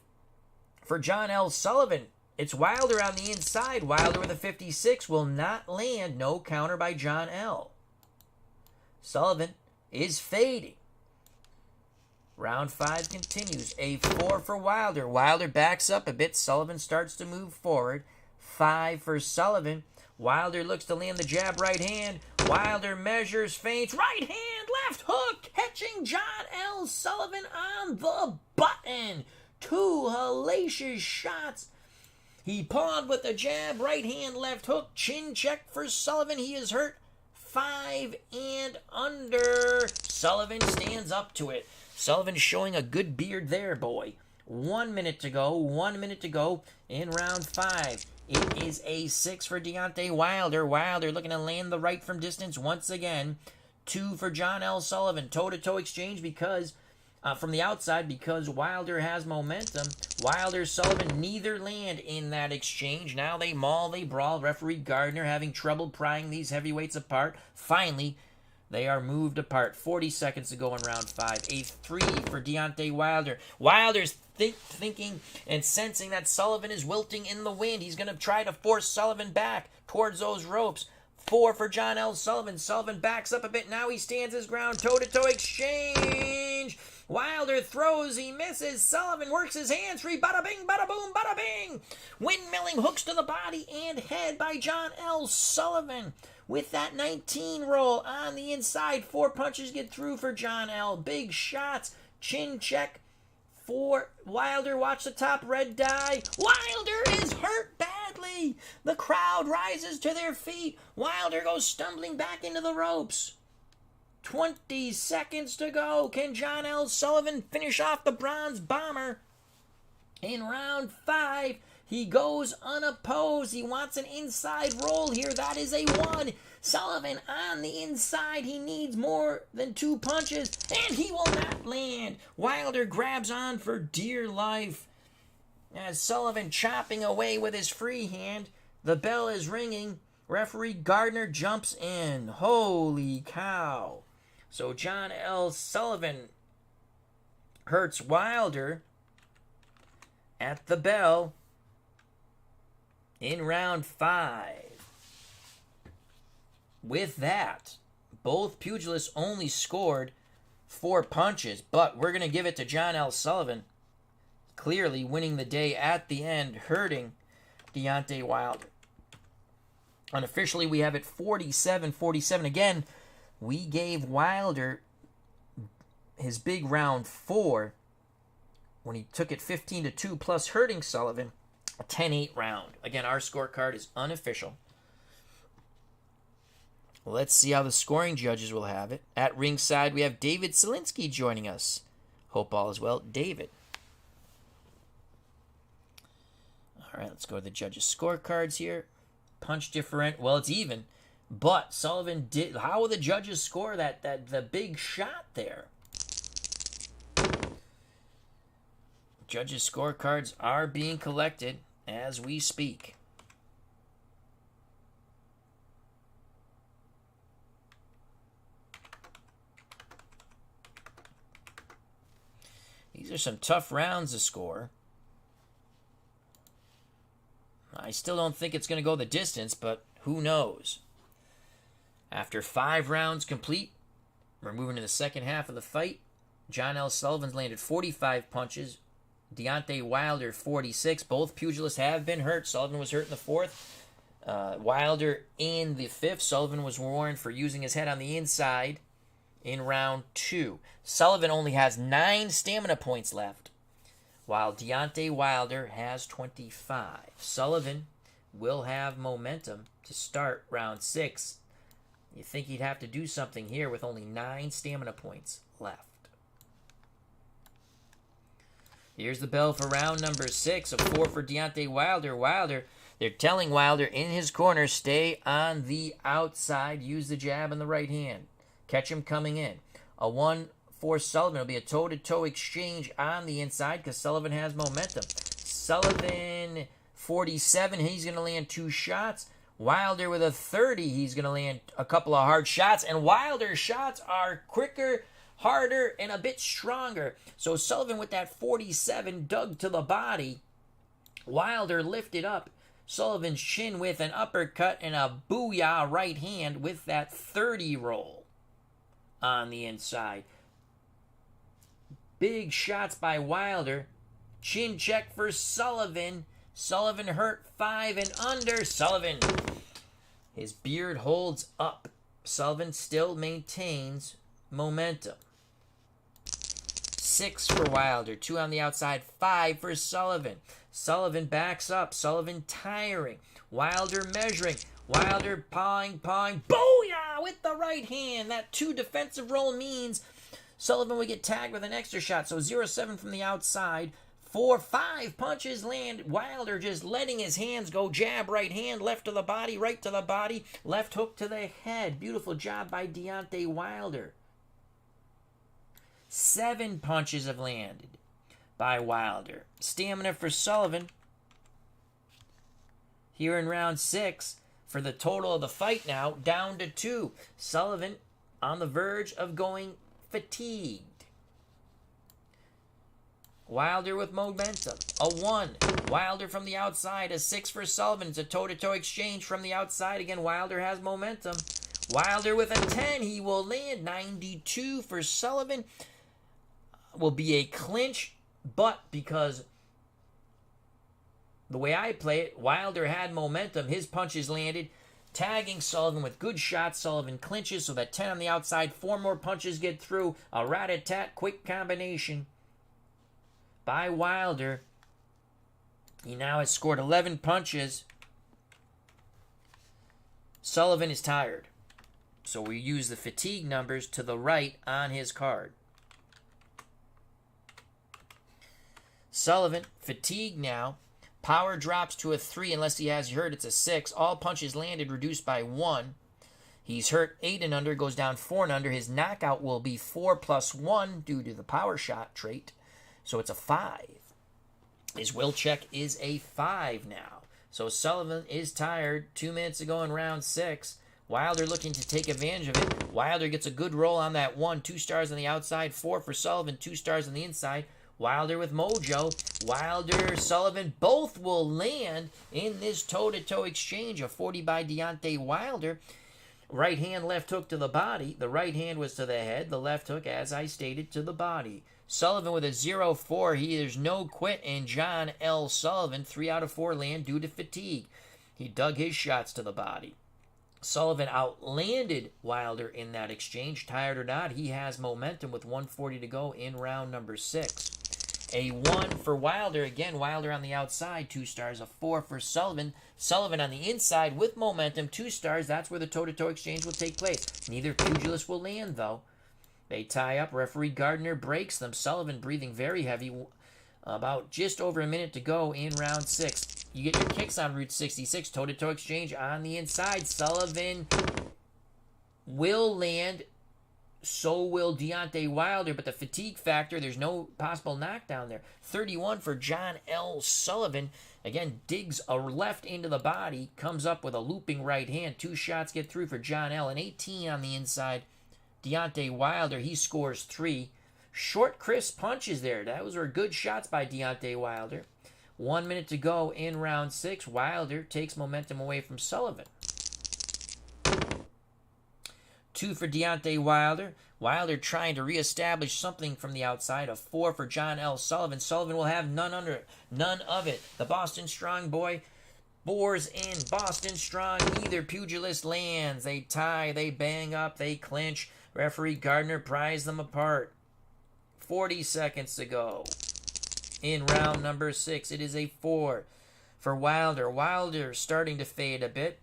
for John L. Sullivan. It's Wilder on the inside. Wilder with a 56 will not land. No counter by John L. Sullivan is fading. Round 5 continues. A 4 for Wilder. Wilder backs up a bit. Sullivan starts to move forward. 5 for Sullivan. Wilder looks to land the jab right hand. Wilder measures, feints, right hand, left hook, catching John L. Sullivan on the button. 2 hellacious shots. He pawed with the jab, right hand, left hook, chin check for Sullivan. He is hurt. 5 and under. Sullivan stands up to it. Sullivan showing a good beard there, boy. 1 minute to go. 1 minute to go in round 5. It is a 6 for Deontay Wilder. Wilder looking to land the right from distance once again. 2 for John L. Sullivan. Toe-to-toe exchange because from the outside because Wilder has momentum. Wilder, Sullivan, neither land in that exchange. Now they maul, they brawl. Referee Gardner having trouble prying these heavyweights apart. Finally, they are moved apart. 40 seconds to go in round 5. A 3 for Deontay Wilder. Wilder's thinking and sensing that Sullivan is wilting in the wind. He's going to try to force Sullivan back towards those ropes. 4 for John L. Sullivan. Sullivan backs up a bit. Now he stands his ground. Toe-to-toe exchange. Wilder throws. He misses. Sullivan works his hands free. Bada bing, bada boom, bada bing. Windmilling hooks to the body and head by John L. Sullivan. With that 19 roll on the inside, 4 punches get through for John L. Big shots. Chin check for Wilder. Watch the top red die. Wilder is hurt badly. The crowd rises to their feet. Wilder goes stumbling back into the ropes. 20 seconds to go. Can John L. Sullivan finish off the Bronze Bomber? In round 5, he goes unopposed. He wants an inside roll here. That is a 1. Sullivan on the inside. He needs more than 2 punches, and he will not land. Wilder grabs on for dear life as Sullivan chopping away with his free hand. The bell is ringing. Referee Gardner jumps in. Holy cow. So John L. Sullivan hurts Wilder at the bell in round 5. With that, both pugilists only scored 4 punches, but we're going to give it to John L. Sullivan, clearly winning the day at the end, hurting Deontay Wilder. Unofficially, we have it 47-47. Again, we gave Wilder his big round 4 when he took it 15-2 plus hurting Sullivan. A 10-8 round. Again, our scorecard is unofficial. Let's see how the scoring judges will have it. At ringside, we have David Selinsky joining us. Hope all is well. David. All right, let's go to the judges' scorecards here. Punch different. Well, it's even. But Sullivan did. How will the judges score the big shot there? Judges' scorecards are being collected as we speak. These are some tough rounds to score. I still don't think it's going to go the distance, but who knows? After 5 rounds complete, we're moving to the second half of the fight. John L. Sullivan's landed 45 punches, Deontay Wilder, 46. Both pugilists have been hurt. Sullivan was hurt in the fourth. Wilder in the fifth. Sullivan was warned for using his head on the inside in round 2. Sullivan only has 9 stamina points left, while Deontay Wilder has 25. Sullivan will have momentum to start round 6. You think he'd have to do something here with only 9 stamina points left. Here's the bell for round number 6. A 4 for Deontay Wilder. They're telling Wilder in his corner, stay on the outside. Use the jab and the right hand. Catch him coming in. A 1 for Sullivan. It'll be a toe-to-toe exchange on the inside because Sullivan has momentum. Sullivan, 47. He's going to land 2 shots. Wilder with a 30. He's going to land a couple of hard shots. And Wilder's shots are quicker, harder, and a bit stronger. So Sullivan with that 47 dug to the body. Wilder lifted up Sullivan's chin with an uppercut and a booyah right hand with that 30 roll on the inside. Big shots by Wilder. Chin check for Sullivan. Sullivan hurt 5 and under. Sullivan, his beard holds up. Sullivan still maintains momentum. 6 for Wilder, 2 on the outside, 5 for Sullivan. Sullivan backs up. Sullivan tiring. Wilder measuring. Wilder pawing. Booyah! With the right hand. That 2 defensive roll means Sullivan would get tagged with an extra shot. So 0-7 from the outside. 4-5 punches land. Wilder just letting his hands go. Jab, right hand, left to the body, right to the body, left hook to the head. Beautiful job by Deontay Wilder. 7 punches have landed by Wilder. Stamina for Sullivan here in round 6 for the total of the fight now down to 2. Sullivan on the verge of going fatigued. Wilder with momentum. A 1. Wilder from the outside. A 6 for Sullivan. It's a toe-to-toe exchange from the outside. Again, Wilder has momentum. Wilder with a 10. He will land. 92 for Sullivan. Will be a clinch, but because the way I play it, Wilder had momentum. His punches landed. Tagging Sullivan with good shots. Sullivan clinches, so that 10 on the outside. 4 more punches get through. A rat-a-tat quick combination by Wilder. He now has scored 11 punches. Sullivan is tired, so we use the fatigue numbers to the right on his card. Sullivan, fatigued now. Power drops to a 3 unless he has hurt. It's a 6. All punches landed reduced by 1. He's hurt 8 and under, goes down 4 and under. His knockout will be 4 plus 1 due to the power shot trait. So it's a 5. His will check is a 5 now. So Sullivan is tired. 2 minutes ago in round 6. Wilder looking to take advantage of it. Wilder gets a good roll on that 1. 2 stars on the outside. 4 for Sullivan. 2 stars on the inside. Wilder with mojo. Wilder, Sullivan, both will land in this toe-to-toe exchange. A 40 by Deontay Wilder. Right hand, left hook to the body. The right hand was to the head. The left hook, as I stated, to the body. Sullivan with a 0-4. There's no quit. And John L. Sullivan, 3 out of 4 land due to fatigue. He dug his shots to the body. Sullivan outlanded Wilder in that exchange. Tired or not, he has momentum with 1:40 to go in round number 6. A 1 for Wilder. Again, Wilder on the outside, 2 stars. A 4 for Sullivan. Sullivan on the inside with momentum, 2 stars. That's where the toe-to-toe exchange will take place. Neither pugilist will land, though. They tie up. Referee Gardner breaks them. Sullivan breathing very heavy. About just over a minute to go in round 6. You get your kicks on Route 66. Toe-to-toe exchange on the inside. Sullivan will land. So will Deontay Wilder, but the fatigue factor, there's no possible knockdown there. 31 for John L. Sullivan. Again, digs a left into the body, comes up with a looping right hand. 2 shots get through for John L. And 18 on the inside. Deontay Wilder, he scores 3. Short, crisp punches there. Those were good shots by Deontay Wilder. 1 minute to go in round 6. Wilder takes momentum away from Sullivan. 2 for Deontay Wilder. Wilder trying to reestablish something from the outside. A 4 for John L. Sullivan. Sullivan will have none of it. The Boston Strong boy bores in. Boston Strong, neither pugilist lands. They tie, they bang up, they clinch. Referee Gardner pries them apart. 40 seconds to go. In round number 6, it is a 4 for Wilder. Wilder starting to fade a bit.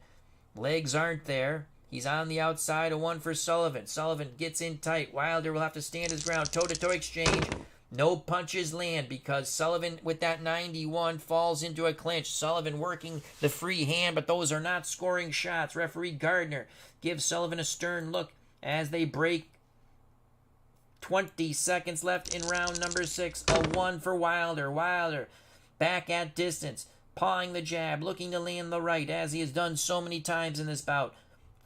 Legs aren't there. He's on the outside. A 1 for Sullivan. Sullivan gets in tight. Wilder will have to stand his ground. Toe-to-toe exchange. No punches land because Sullivan with that 91 falls into a clinch. Sullivan working the free hand, but those are not scoring shots. Referee Gardner gives Sullivan a stern look as they break. 20 seconds left in round number 6. A 1 for Wilder. Wilder back at distance, pawing the jab, looking to land the right as he has done so many times in this bout.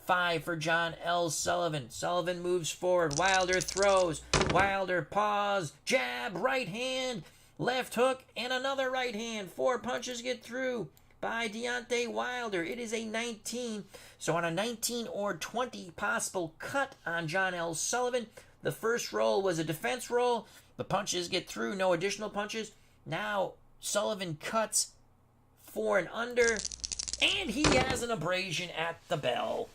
5 for John L. Sullivan. Sullivan moves forward. Wilder throws. Wilder paws. Jab, right hand, left hook, and another right hand. 4 punches get through by Deontay Wilder. It is a 19. So on a 19 or 20 possible cut on John L. Sullivan, the first roll was a defense roll. The punches get through. No additional punches. Now Sullivan cuts 4 and under, and he has an abrasion at the bell.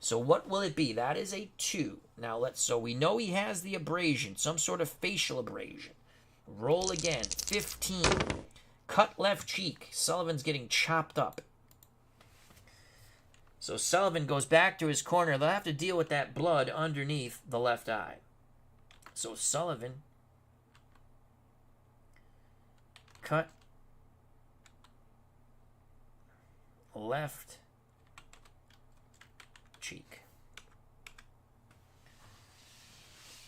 So what will it be? That is a 2. Now so we know he has the abrasion, some sort of facial abrasion. Roll again. 15. Cut left cheek. Sullivan's getting chopped up. So Sullivan goes back to his corner. They'll have to deal with that blood underneath the left eye. So Sullivan cut left cheek.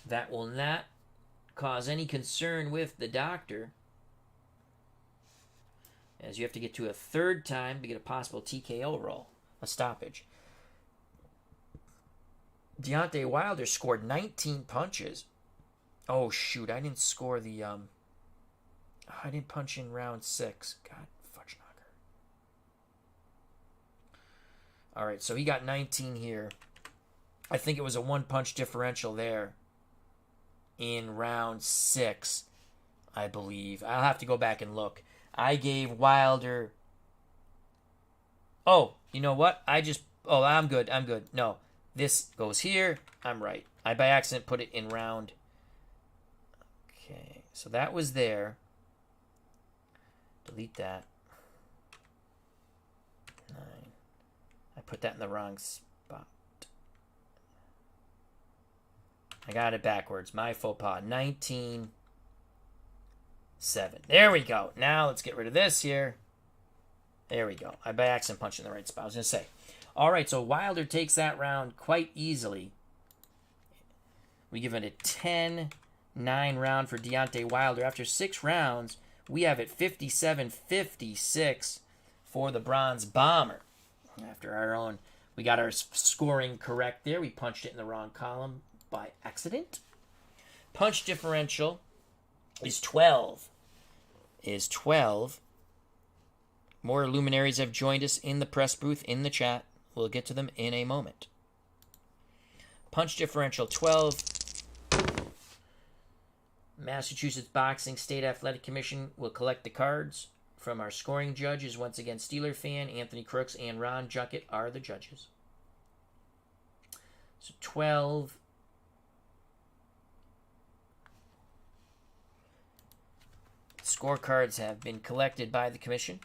That will not cause any concern with the doctor, as you have to get to a 3rd time to get a possible TKO roll, a stoppage. Deontay Wilder scored 19 punches. Oh shoot, I didn't score the I didn't punch in round 6. God, fudge knocker. All right, so he got 19 here. I think it was a 1-punch differential there in round 6, I believe. I'll have to go back and look. I gave Wilder... Oh, you know what? I'm good. No, this goes here. I'm right. I, by accident, put it in round... Okay, so that was there. Delete that. 9. I put that in the wrong spot. I got it backwards. My faux pas. 19-7. There we go. Now let's get rid of this here. There we go. I by accident punched in the right spot. I was going to say. All right, so Wilder takes that round quite easily. We give it a 10-9 round for Deontay Wilder. After 6 rounds, we have it 57-56 for the Bronze Bomber. After our own, we got our scoring correct there. We punched it in the wrong column by accident. Punch differential is 12. More luminaries have joined us in the press booth, in the chat. We'll get to them in a moment. Punch differential 12. Massachusetts Boxing State Athletic Commission will collect the cards from our scoring judges. Once again, Steeler Fan, Anthony Crooks, and Ron Junkett are the judges. So 12. Scorecards have been collected by the commission.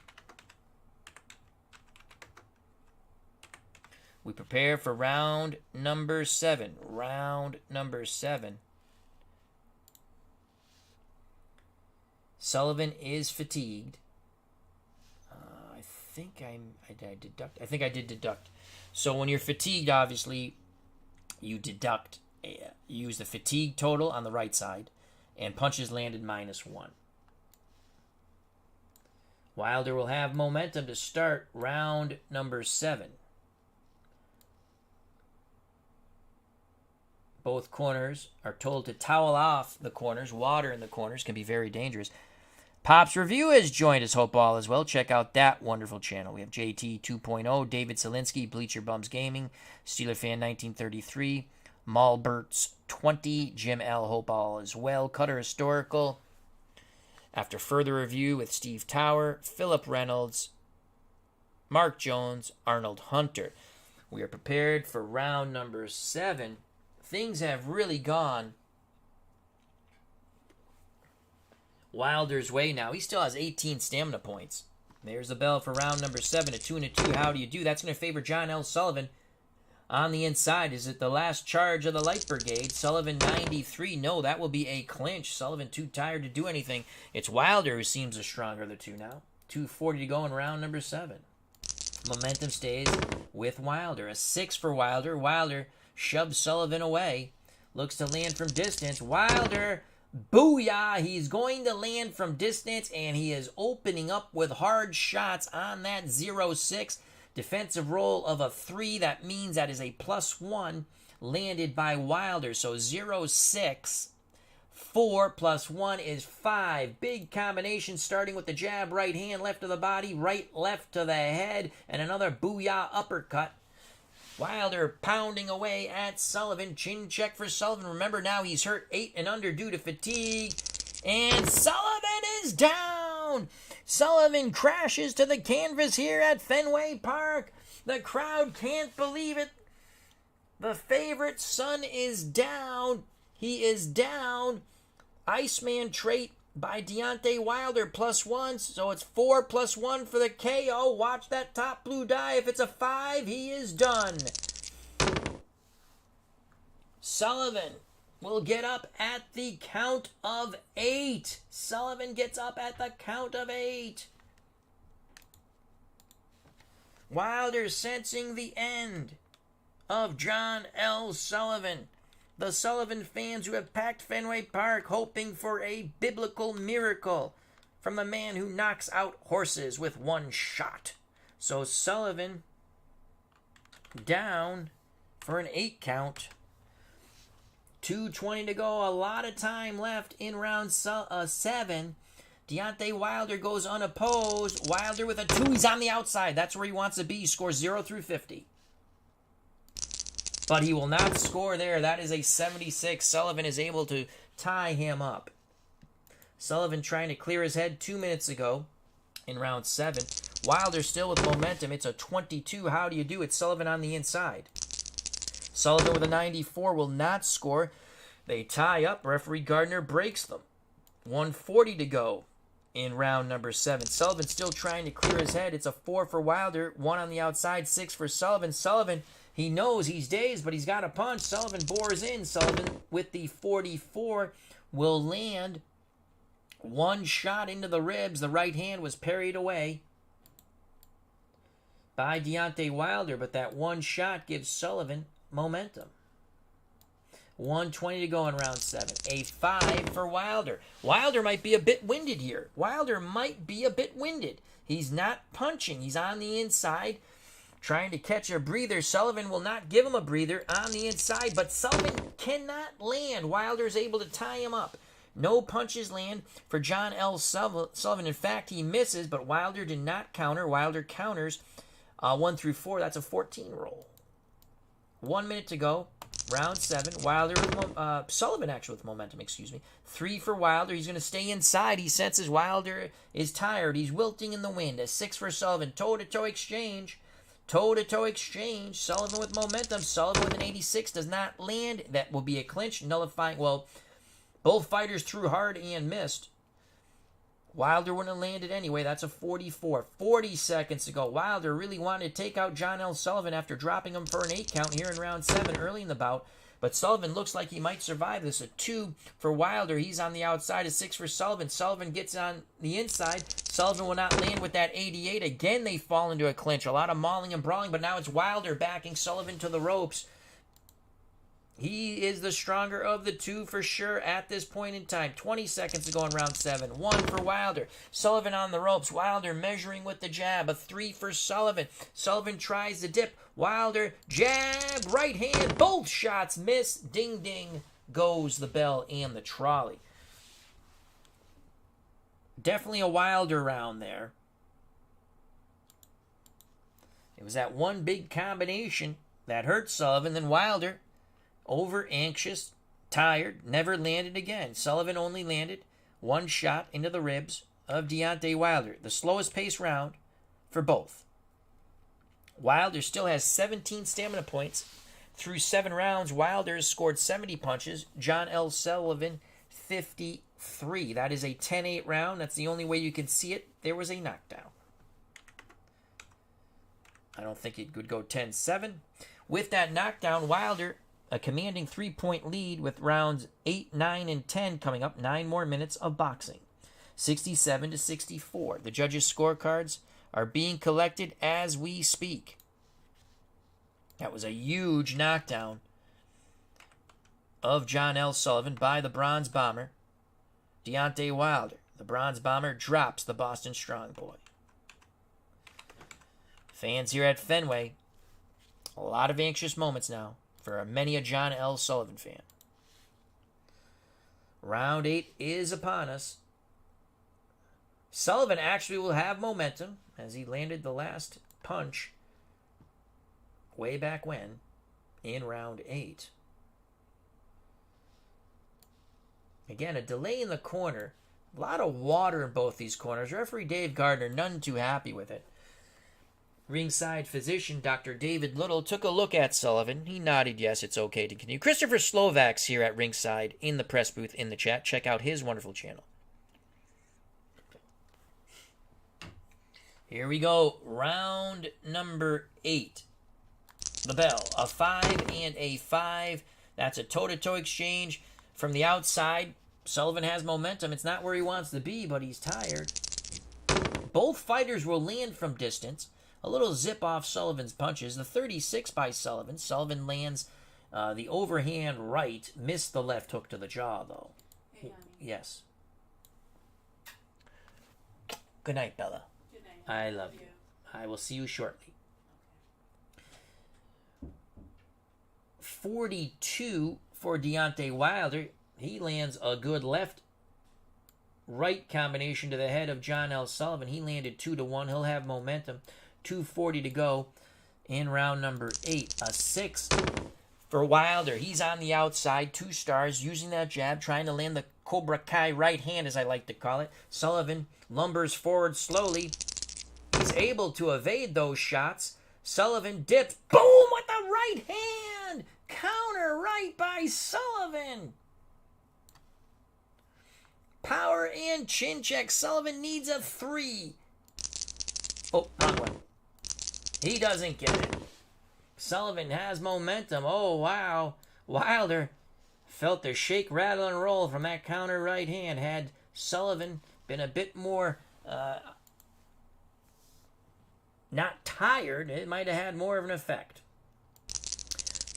We prepare for round number 7. Round number 7. Sullivan is fatigued. I think I did deduct. So when you're fatigued, obviously, you deduct. Use the fatigue total on the right side, and punches landed -1. Wilder will have momentum to start round number 7. Both corners are told to towel off the corners. Water in the corners can be very dangerous. Pop's Review has joined us, hope all as well. Check out that wonderful channel. We have JT 2.0, David Selinsky, Bleacher Bums Gaming, Steeler Fan 1933, Malbert's 20. Jim L. Hope all is well. Cutter Historical. After further review with Steve Tower, Philip Reynolds, Mark Jones, Arnold Hunter. We are prepared for round number 7. Things have really gone Wilder's way now. He still has 18 stamina points. There's the bell for round number 7. A 2 and a 2. How do you do? That's going to favor John L. Sullivan. On the inside, is it the last charge of the Light Brigade? Sullivan 93. No, that will be a clinch. Sullivan too tired to do anything. It's Wilder who seems the stronger of the two now. 2:40 to go in round number 7. Momentum stays with Wilder. A 6 for Wilder. Wilder shoves Sullivan away. Looks to land from distance. Wilder, booyah! He's going to land from distance, and he is opening up with hard shots on that 0-6. Defensive roll of a 3. That means that is a +1 landed by Wilder. So 0-6. 4 + 1 is 5. Big combination starting with the jab, right hand, left to the body, right, left to the head, and another booyah uppercut. Wilder pounding away at Sullivan. Chin check for Sullivan. Remember now he's hurt 8 and under due to fatigue. And Sullivan is down. Sullivan crashes to the canvas here at Fenway Park. The crowd can't believe it. The favorite son is down. He is down. Iceman trait by Deontay Wilder +1. So it's 4 + 1 for the KO. Watch that top blue die. If it's a 5, he is done. Sullivan will get up at the count of 8. Sullivan gets up at the count of 8. Wilder sensing the end of John L. Sullivan. The Sullivan fans who have packed Fenway Park hoping for a biblical miracle from the man who knocks out horses with one shot. So Sullivan down for an 8 count. 2:20 to go. A lot of time left in round 7. Deontay Wilder goes unopposed. Wilder with a 2. He's on the outside. That's where he wants to be. He scores 0 through 50. But he will not score there. That is a 76. Sullivan is able to tie him up. Sullivan trying to clear his head 2 minutes ago in round 7. Wilder still with momentum. It's a 22. How do you do? It's Sullivan on the inside. Sullivan with a 94 will not score. They tie up. Referee Gardner breaks them. 1:40 to go in round number 7. Sullivan still trying to clear his head. It's a 4 for Wilder. 1 on the outside. 6 for Sullivan. Sullivan, he knows he's dazed, but he's got a punch. Sullivan bores in. Sullivan with the 44 will land one shot into the ribs. The right hand was parried away by Deontay Wilder, but that one shot gives Sullivan momentum. 1:20 to go in round 7. A 5 for Wilder. Wilder might be a bit winded here. Wilder might be a bit winded. He's not punching. He's on the inside trying to catch a breather. Sullivan will not give him a breather on the inside, but Sullivan cannot land. Wilder's able to tie him up. No punches land for John L. Sullivan. In fact, he misses, but Wilder did not counter. Wilder counters 1 through 4. That's a 14 roll. 1 minute to go. Round 7. Wilder with Sullivan actually with momentum, 3 for Wilder. He's going to stay inside. He senses Wilder is tired. He's wilting in the wind. A 6 for Sullivan. Toe-to-toe exchange. Toe-to-toe exchange. Sullivan with momentum. Sullivan with an 86 does not land. That will be a clinch, nullifying. Well, both fighters threw hard and missed. Wilder wouldn't have landed anyway. That's a 44. 40 seconds to go. Wilder really wanted to take out John L. Sullivan after dropping him for an 8 count here in round 7 early in the bout. But Sullivan looks like he might survive this. A 2 for Wilder. He's on the outside. A 6 for Sullivan. Sullivan gets on the inside. Sullivan will not land with that 88. Again, they fall into a clinch. A lot of mauling and brawling, but now it's Wilder backing Sullivan to the ropes. He is the stronger of the two for sure at this point in time. 20 seconds to go in round 7. 1 for Wilder. Sullivan on the ropes. Wilder measuring with the jab. A 3 for Sullivan. Sullivan tries the dip. Wilder, jab, right hand. Both shots miss. Ding, ding goes the bell and the trolley. Definitely a Wilder round there. It was that one big combination that hurt Sullivan. Then Wilder over anxious, tired, never landed again. Sullivan only landed one shot into the ribs of Deontay Wilder. The slowest pace round for both. Wilder still has 17 stamina points through 7 rounds. Wilder has scored 70 punches. John L. Sullivan, 53. That is a 10-8 round. That's the only way you can see it. There was a knockdown. I don't think it could go 10-7. With that knockdown, Wilder, a commanding 3-point lead with rounds 8, 9, and 10 coming up. 9 more minutes of boxing. 67-64. The judges' scorecards are being collected as we speak. That was a huge knockdown of John L. Sullivan by the Bronze Bomber, Deontay Wilder. The Bronze Bomber drops the Boston Strong Boy. Fans here at Fenway, a lot of anxious moments now for many a John L. Sullivan fan. Round 8 is upon us. Sullivan actually will have momentum as he landed the last punch way back when in round 8. Again, a delay in the corner. A lot of water in both these corners. Referee Dave Gardner, none too happy with it. Ringside physician Dr. David Little took a look at Sullivan. He nodded, yes, it's okay to continue. Christopher Slovak's here at ringside in the press booth in the chat. Check out his wonderful channel. Here we go. Round number 8. The bell. A 5 and a 5. That's a toe-to-toe exchange. From the outside, Sullivan has momentum. It's not where he wants to be, but he's tired. Both fighters will land from distance. A little zip off Sullivan's punches. The 36 by Sullivan. Sullivan lands the overhand right. Missed the left hook to the jaw, though. Hey, yes. Good night, Bella. Good night. I love you. I will see you shortly. Okay. 42 for Deontay Wilder. He lands a good left-right combination to the head of John L. Sullivan. He landed 2-1. He'll have momentum. 2:40 to go in round number 8. A 6 for Wilder. He's on the outside. 2 stars using that jab, trying to land the Cobra Kai right hand, as I like to call it. Sullivan lumbers forward slowly. He's able to evade those shots. Sullivan dips. Boom with the right hand. Counter right by Sullivan. Power and chin check. Sullivan needs a 3. Oh, wrong one. He doesn't get it. Sullivan has momentum. Oh, wow. Wilder felt the shake, rattle, and roll from that counter right hand. Had Sullivan been a bit more not tired, it might have had more of an effect.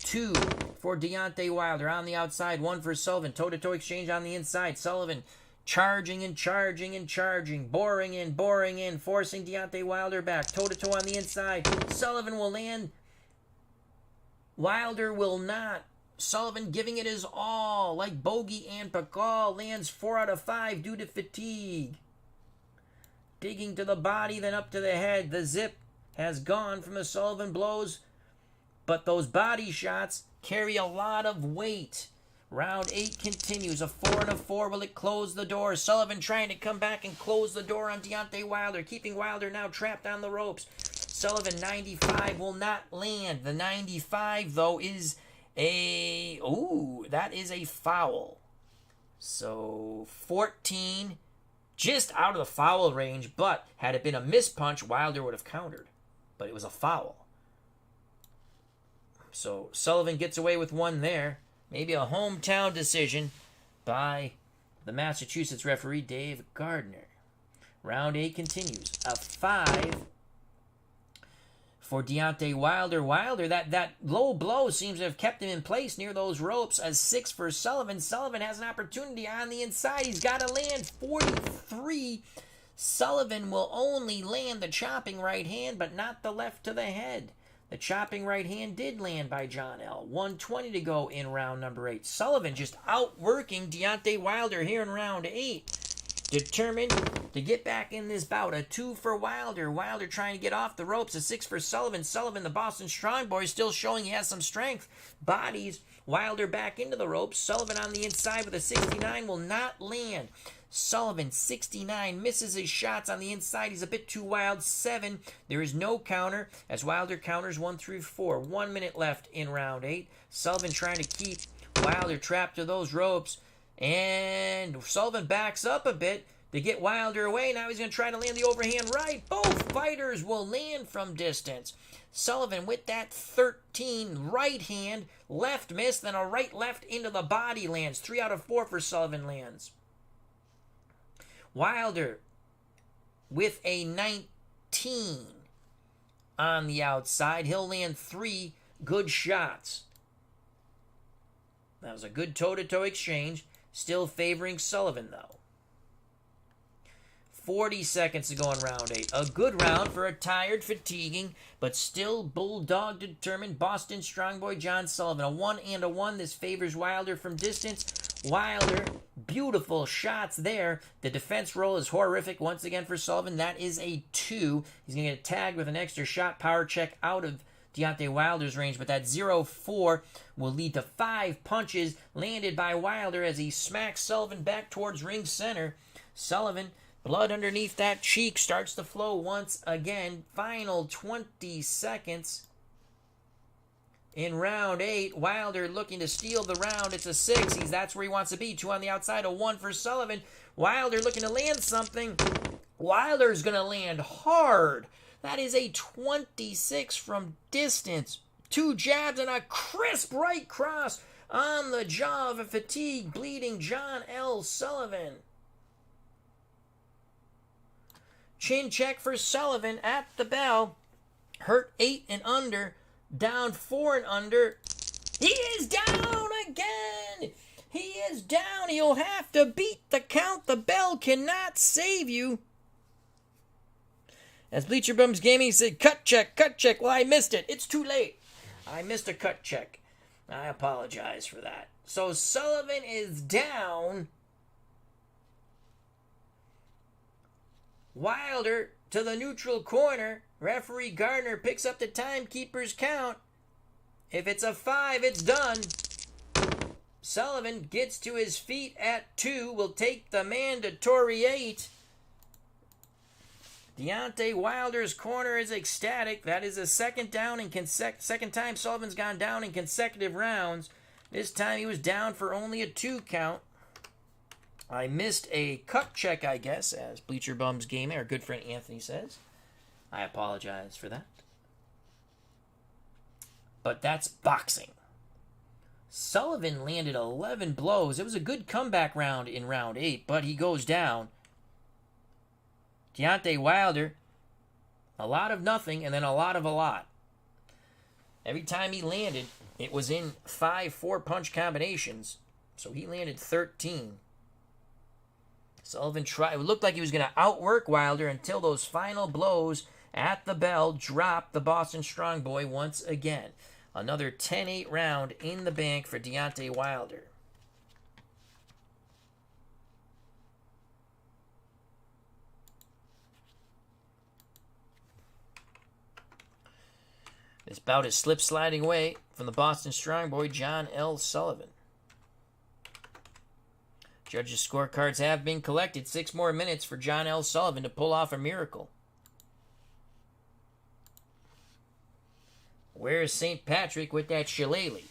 2 for Deontay Wilder on the outside. 1 for Sullivan. Toe-to-toe exchange on the inside. Sullivan charging and charging and charging. Boring in, forcing Deontay Wilder back. Toe-to-toe on the inside. Sullivan will land. Wilder will not. Sullivan giving it his all. Like Bogey and Pakal. Lands 4 out of 5 due to fatigue. Digging to the body, then up to the head. The zip has gone from the Sullivan blows. But those body shots carry a lot of weight. Round 8 continues. A 4 and a 4. Will it close the door? Sullivan trying to come back and close the door on Deontay Wilder. Keeping Wilder now trapped on the ropes. Sullivan 95 will not land. The 95, though, is a... Ooh, that is a foul. So 14, just out of the foul range. But had it been a missed punch, Wilder would have countered. But it was a foul. So Sullivan gets away with 1 there. Maybe a hometown decision by the Massachusetts referee, Dave Gardner. Round 8 continues. A 5 for Deontay Wilder. Wilder, that low blow seems to have kept him in place near those ropes. A 6 for Sullivan. Sullivan has an opportunity on the inside. He's got to land 43. Sullivan will only land the chopping right hand, but not the left to the head. The chopping right hand did land by John L. 1:20 to go in round number 8. Sullivan just outworking Deontay Wilder here in round 8. determined to get back in this bout. A 2 for Wilder. Wilder trying to get off the ropes. A 6 for Sullivan. Sullivan, the Boston Strong Boy, still showing he has some strength. Bodies Wilder back into the ropes. Sullivan on the inside with a 69 will not land. Sullivan, 69, misses his shots on the inside. He's a bit too wild. 7. There is no counter as Wilder counters 1 through 4. 1 minute left in round 8. Sullivan trying to keep Wilder trapped to those ropes. And Sullivan backs up a bit to get Wilder away. Now he's going to try to land the overhand right. Both fighters will land from distance. Sullivan with that 13 right hand, left miss, then a right left into the body lands. 3 out of 4 for Sullivan lands. Wilder with a 19 on the outside. He'll land 3 good shots. That was a good toe-to-toe exchange. Still favoring Sullivan, though. 40 seconds to go in round 8. A good round for a tired, fatiguing, but still bulldog determined Boston Strongboy John Sullivan. A 1 and a 1. This favors Wilder from distance. Wilder, beautiful shots there. The defense roll is horrific once again for Sullivan. That is a 2. He's going to get tagged with an extra shot power check out of Deontay Wilder's range, but that 0-4 will lead to 5 punches landed by Wilder as he smacks Sullivan back towards ring center. Sullivan, blood underneath that cheek, starts to flow once again. Final 20 seconds in round 8. Wilder looking to steal the round. It's a 6. That's where he wants to be. 2 on the outside, a 1 for Sullivan. Wilder looking to land something. Wilder's going to land hard. That is a 26 from distance. 2 jabs and a crisp right cross on the jaw of a fatigued, bleeding John L. Sullivan. Chin check for Sullivan at the bell. Hurt 8 and under. Down 4 and under. He is down again. He is down. He'll have to beat the count. The bell cannot save you. As Bleacher Bums Gaming said, cut check, cut check. Well, I missed it. It's too late. I missed a cut check. I apologize for that. So Sullivan is down. Wilder to the neutral corner. Referee Gardner picks up the timekeeper's count. If it's a 5, it's done. Sullivan gets to his feet at 2. Will take the mandatory 8. Deontay Wilder's corner is ecstatic. That is a second down in second time Sullivan's gone down in consecutive rounds. This time he was down for only a 2 count. I missed a cut check, I guess, as Bleacher Bums Gaming, our good friend Anthony says. I apologize for that. But that's boxing. Sullivan landed 11 blows. It was a good comeback round in round 8, but he goes down. Deontay Wilder, a lot of nothing and then a lot of a lot. Every time he landed, it was in 5 4-punch combinations. So he landed 13. Sullivan tried. It looked like he was going to outwork Wilder until those final blows at the bell dropped the Boston Strong Boy once again. Another 10-8 round in the bank for Deontay Wilder. This bout is slip-sliding away from the Boston Strong Boy, John L. Sullivan. Judges' scorecards have been collected. 6 more minutes for John L. Sullivan to pull off a miracle. Where's St. Patrick with that shillelagh?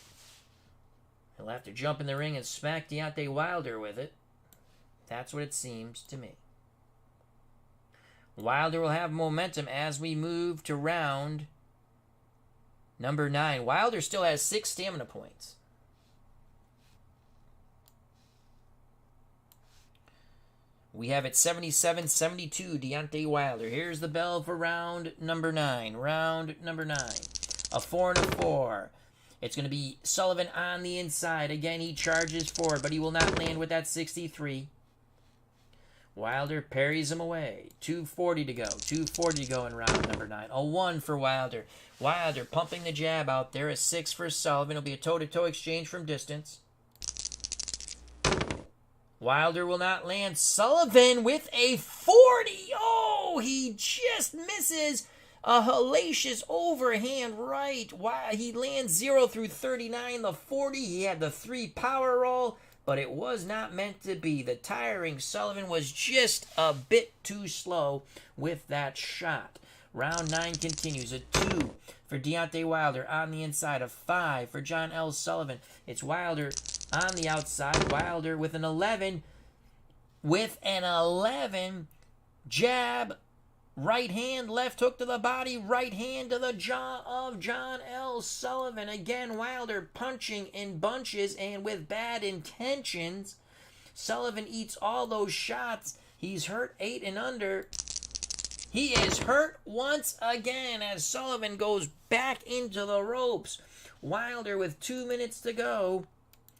He'll have to jump in the ring and smack Deontay Wilder with it. That's what it seems to me. Wilder will have momentum as we move to round number 9. Wilder still has 6 stamina points. We have it 77-72, Deontay Wilder. Here's the bell for round number 9. Round number 9. A 4 and a 4. It's going to be Sullivan on the inside. Again, he charges forward, but he will not land with that 63. Wilder parries him away. 2:40 to go. 2:40 to go in round number 9. A 1 for Wilder. Wilder pumping the jab out there. A 6 for Sullivan. It'll be a toe-to-toe exchange from distance. Wilder will not land. Sullivan with a 40. Oh, he just misses a hellacious overhand right. Wow, he lands 0 through 39. The 40, he had the 3 power roll, but it was not meant to be. The tiring Sullivan was just a bit too slow with that shot. Round 9 continues. A 2 for Deontay Wilder on the inside. A 5 for John L. Sullivan. It's Wilder on the outside. Wilder with an 11. With an 11. Jab. Right hand. Left hook to the body. Right hand to the jaw of John L. Sullivan. Again, Wilder punching in bunches and with bad intentions. Sullivan eats all those shots. He's hurt 8 and under. He is hurt once again as Sullivan goes back into the ropes. Wilder, with 2 minutes to go,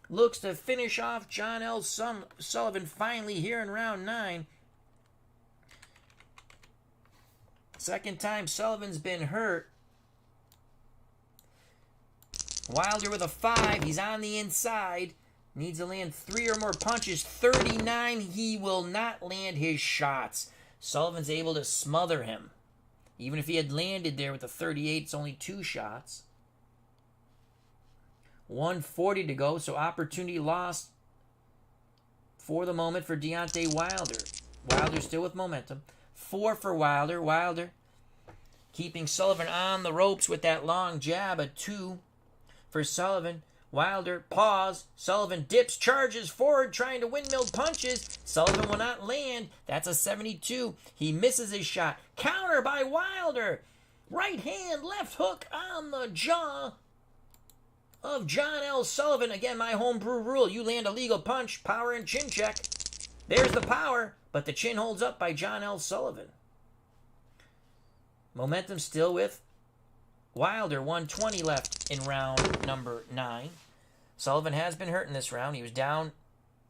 looks to finish off John L. Sullivan finally here in round 9. Second time Sullivan's been hurt. Wilder with a 5. He's on the inside. Needs to land 3 or more punches. 39. He will not land his shots. Sullivan's able to smother him. Even if he had landed there with a 38, it's only 2 shots. 1:40 to go, so opportunity lost for the moment for Deontay Wilder. Wilder still with momentum. 4 for Wilder. Wilder keeping Sullivan on the ropes with that long jab. A 2 for Sullivan. Wilder, pause. Sullivan dips, charges forward, trying to windmill punches. Sullivan will not land. That's a 72. He misses his shot. Counter by Wilder. Right hand, left hook on the jaw of John L. Sullivan. Again, my homebrew rule. You land a legal punch, power and chin check. There's the power, but the chin holds up by John L. Sullivan. Momentum still with Wilder. 1:20 left in round number 9. Sullivan has been hurt in this round. He was down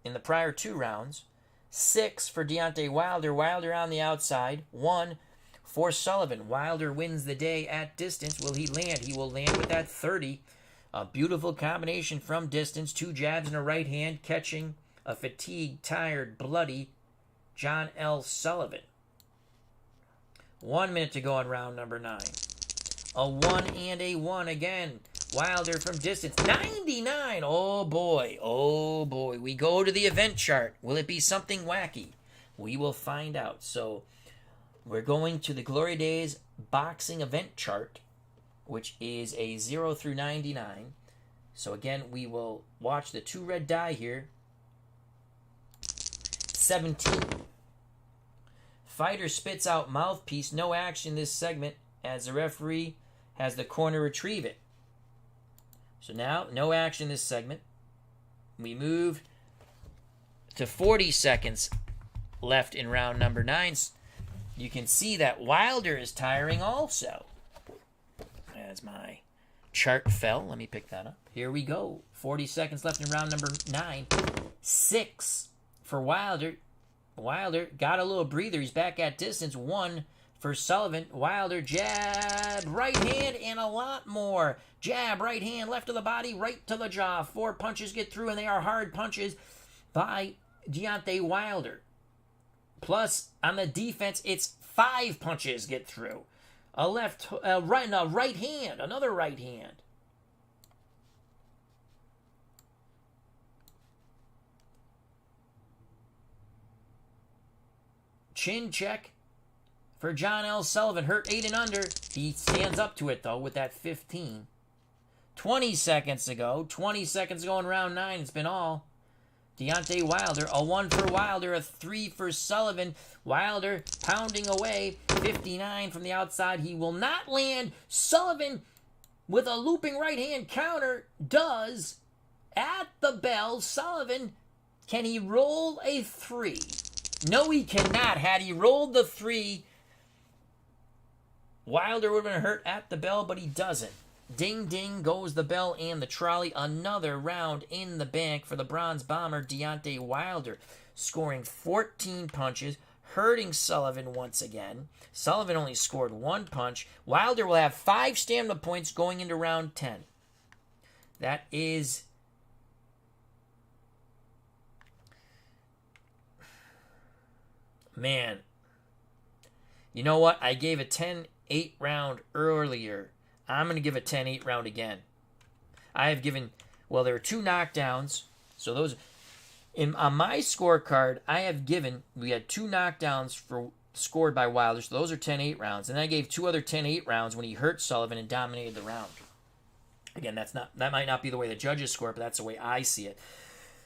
in the prior 2 rounds. 6 for Deontay Wilder. Wilder on the outside. 1 for Sullivan. Wilder wins the day at distance. Will he land? He will land with that 30. A beautiful combination from distance. 2 jabs and a right hand, catching a fatigued, tired, bloody John L. Sullivan. 1 minute to go in round number 9. A 1 and a 1 again. Wilder from distance. 99. Oh boy. Oh boy. We go to the event chart. Will it be something wacky? We will find out. So we're going to the Glory Days boxing event chart, which is a 0 through 99. So again, we will watch the 2 red die here. 17. Fighter spits out mouthpiece. No action this segment as the referee has the corner retrieve it. So now, no action this segment. We move to 40 seconds left in round number 9. You can see that Wilder is tiring also. As my chart fell, let me pick that up. Here we go. 40 seconds left in round number 9. 6 for Wilder. Wilder got a little breather. He's back at distance. 1 for Sullivan. Wilder, jab, right hand, and a lot more. Jab, right hand, left to the body, right to the jaw. 4 punches get through, and they are hard punches by Deontay Wilder. Plus, on the defense, it's 5 punches get through. A right hand, another right hand. Chin check for John L. Sullivan. Hurt 8 and under. He stands up to it, though, with that 15. 20 seconds to go. 20 seconds to go in round 9. It's been all Deontay Wilder. A 1 for Wilder. A 3 for Sullivan. Wilder pounding away. 59 from the outside. He will not land. Sullivan with a looping right hand counter does at the bell. Sullivan, can he roll a 3? No, he cannot. Had he rolled the 3, Wilder would have been hurt at the bell, but he doesn't. Ding, ding goes the bell and the trolley. Another round in the bank for the Bronze Bomber, Deontay Wilder, scoring 14 punches, hurting Sullivan once again. Sullivan only scored 1 punch. Wilder will have 5 stamina points going into round 10. That is Man, you know what? I gave a 10-8 round earlier. I'm going to give a 10-8 round again. I have given, well, there were 2 knockdowns. So those, on my scorecard, I have given, we had 2 knockdowns scored by Wilder. So those are 10-8 rounds. And I gave 2 other 10-8 rounds when he hurt Sullivan and dominated the round. Again, that might not be the way the judges score, but that's the way I see it.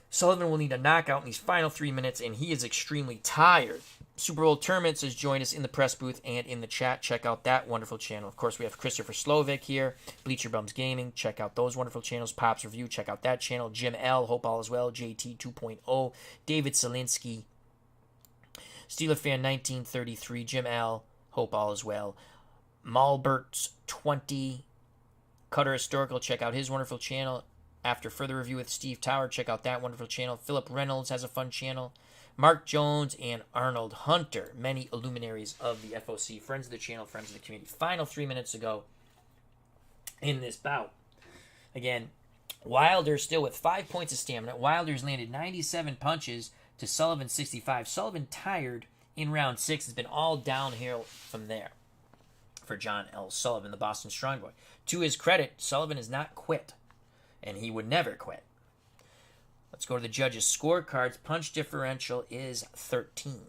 Sullivan will need a knockout in these final 3 minutes, and he is extremely tired. Super Bowl Tournaments has joined us in the press booth and in the chat. Check out that wonderful channel. Of course, we have Christopher Slovic here, Bleacher Bums Gaming. Check out those wonderful channels. Pops Review, check out that channel. Jim L, hope all is well. JT 2.0, David Selinsky, Steeler Fan 1933, Jim L, hope all is well. Malberts 20, Cutter Historical, check out his wonderful channel. After Further Review with Steve Tower, check out that wonderful channel. Philip Reynolds has a fun channel. Mark Jones and Arnold Hunter, many luminaries of the FOC, friends of the channel, friends of the community. Final 3 minutes ago in this bout. Again, Wilder still with 5 points of stamina. Wilder's landed 97 punches to Sullivan 65. Sullivan tired in round 6. Has been all downhill from there for John L. Sullivan, the Boston Strong Boy. To his credit, Sullivan has not quit, and he would never quit. Let's go to the judges' scorecards. Punch differential is 13.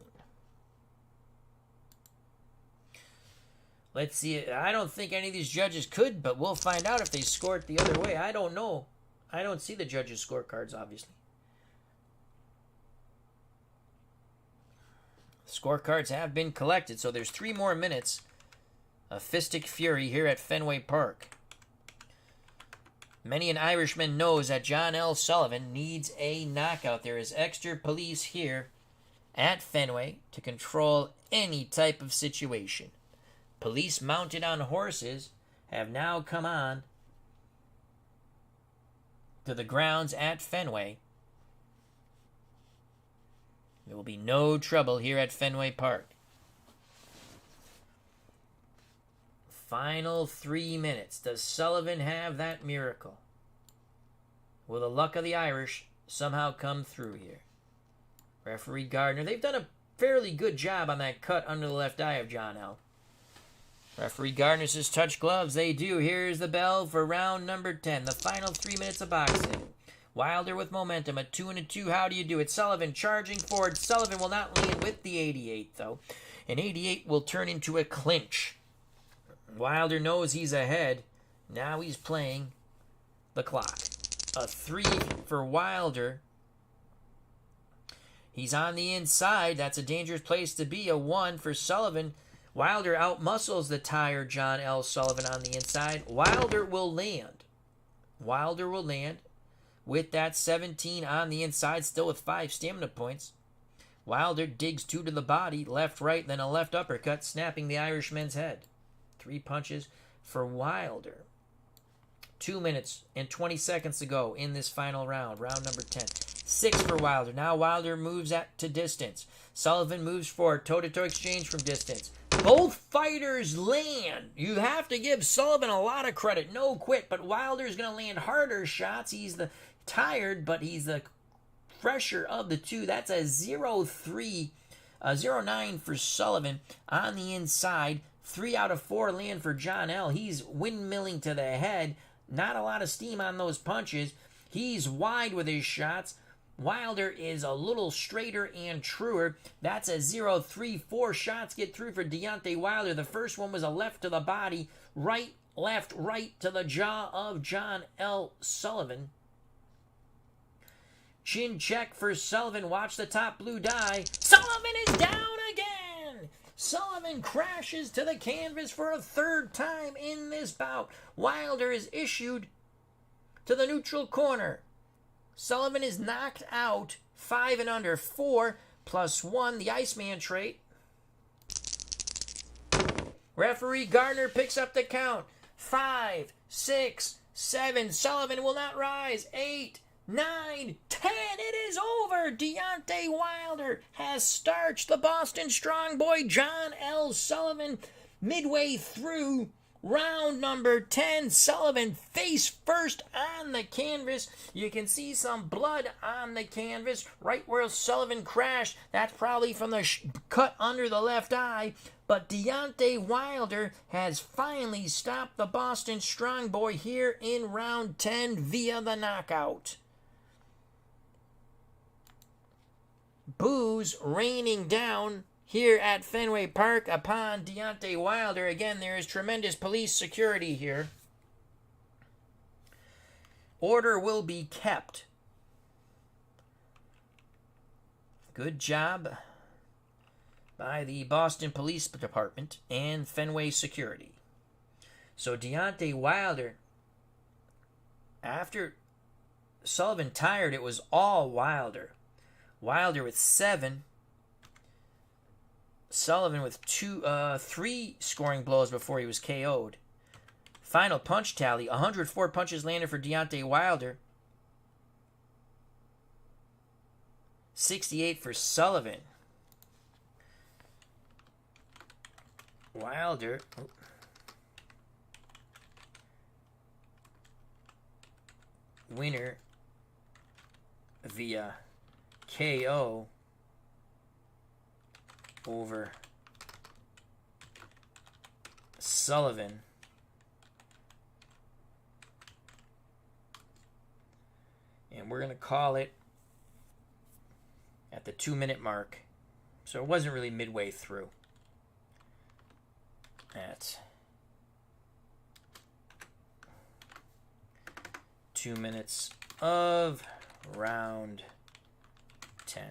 Let's see. I don't think any of these judges could, but we'll find out if they score it the other way. I don't know. I don't see the judges' scorecards, obviously. Scorecards have been collected, so there's 3 more minutes of fistic fury here at Fenway Park. Many an Irishman knows that John L. Sullivan needs a knockout. There is extra police here at Fenway to control any type of situation. Police mounted on horses have now come on to the grounds at Fenway. There will be no trouble here at Fenway Park. Final 3 minutes. Does Sullivan have that miracle? Will the luck of the Irish somehow come through here? Referee Gardner. They've done a fairly good job on that cut under the left eye of John L. Referee Gardner says touch gloves. They do. Here's the bell for round number 10. The final 3 minutes of boxing. Wilder with momentum. A 2-2. How do you do it? Sullivan charging forward. Sullivan will not land with the 88, though. An 88 will turn into a clinch. Wilder knows he's ahead. Now he's playing the clock. A 3 for Wilder. He's on the inside. That's a dangerous place to be. A 1 for Sullivan. Wilder outmuscles the tired John L. Sullivan on the inside. Wilder will land. Wilder will land with that 17 on the inside, still with 5 stamina points. Wilder digs 2 to the body, left, right, then a left uppercut, snapping the Irishman's head. 3 punches for Wilder. 2 minutes and 20 seconds to go in this final round, round number 10. 6 for Wilder. Now Wilder moves to distance. Sullivan moves forward, toe-to-toe exchange from distance. Both fighters land. You have to give Sullivan a lot of credit. No quit, but Wilder's going to land harder shots. He's the tired, but he's the fresher of the two. That's a 0-3, 0-9 for Sullivan on the inside. 3 out of 4 land for John L. He's windmilling to the head. Not a lot of steam on those punches. He's wide with his shots. Wilder is a little straighter and truer. That's a 0-3. 4 shots get through for Deontay Wilder. The first one was a left to the body. Right, left, right to the jaw of John L. Sullivan. Chin check for Sullivan. Watch the top blue die. Sullivan is down again. Sullivan crashes to the canvas for a 3rd time in this bout. Wilder is issued to the neutral corner. Sullivan is knocked out 5 and under. 4 plus 1, the Iceman trait. Referee Gardner picks up the count. 5, 6, 7. Sullivan will not rise. 8, 9, 10. It is over. Deontay Wilder has starched the Boston Strong Boy John L. Sullivan midway through Round number 10, Sullivan face first on the canvas. You can see some blood on the canvas right where Sullivan crashed. That's probably from the cut under the left eye. But Deontay Wilder has finally stopped the Boston Strong Boy here in round 10 via the knockout. Boos raining down here at Fenway Park upon Deontay Wilder. Again, there is tremendous police security here. Order will be kept. Good job by the Boston Police Department and Fenway Security. So Deontay Wilder, after Sullivan tired, it was all Wilder. Wilder with 7. Sullivan with 3 scoring blows before he was KO'd. Final punch tally, 104 punches landed for Deontay Wilder. 68 for Sullivan. Wilder winner via KO over Sullivan. And we're going to call it at the 2-minute mark. So it wasn't really midway through. At 2 minutes of round 10.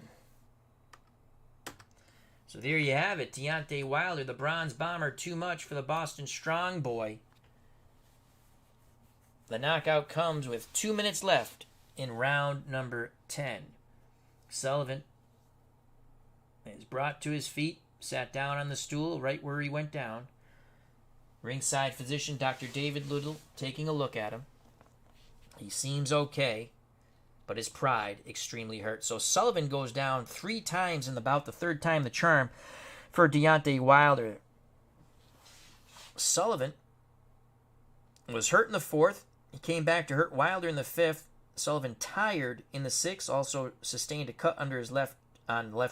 So there you have it. Deontay Wilder, the Bronze Bomber, too much for the Boston Strong Boy. The knockout comes with 2 minutes left in round number 10. Sullivan is brought to his feet, sat down on the stool right where he went down. Ringside physician Dr. David Little taking a look at him. He seems okay, but his pride extremely hurt. So Sullivan goes down 3 times in the bout, the 3rd time the charm for Deontay Wilder. Sullivan was hurt in the 4th. He came back to hurt Wilder in the 5th. Sullivan tired in the 6th, also sustained a cut under his left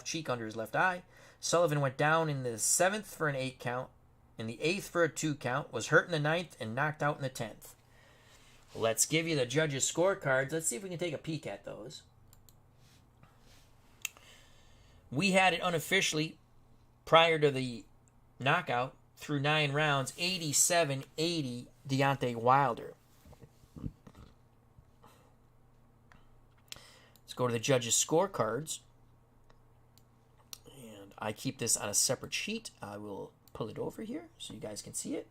cheek under his left eye. Sullivan went down in the 7th for an 8 count, in the 8th for a 2 count, was hurt in the 9th, and knocked out in the 10th. Let's give you the judges' scorecards. Let's see if we can take a peek at those. We had it unofficially prior to the knockout through 9 rounds, 87-80 Deontay Wilder. Let's go to the judges' scorecards. And I keep this on a separate sheet. I will pull it over here so you guys can see it.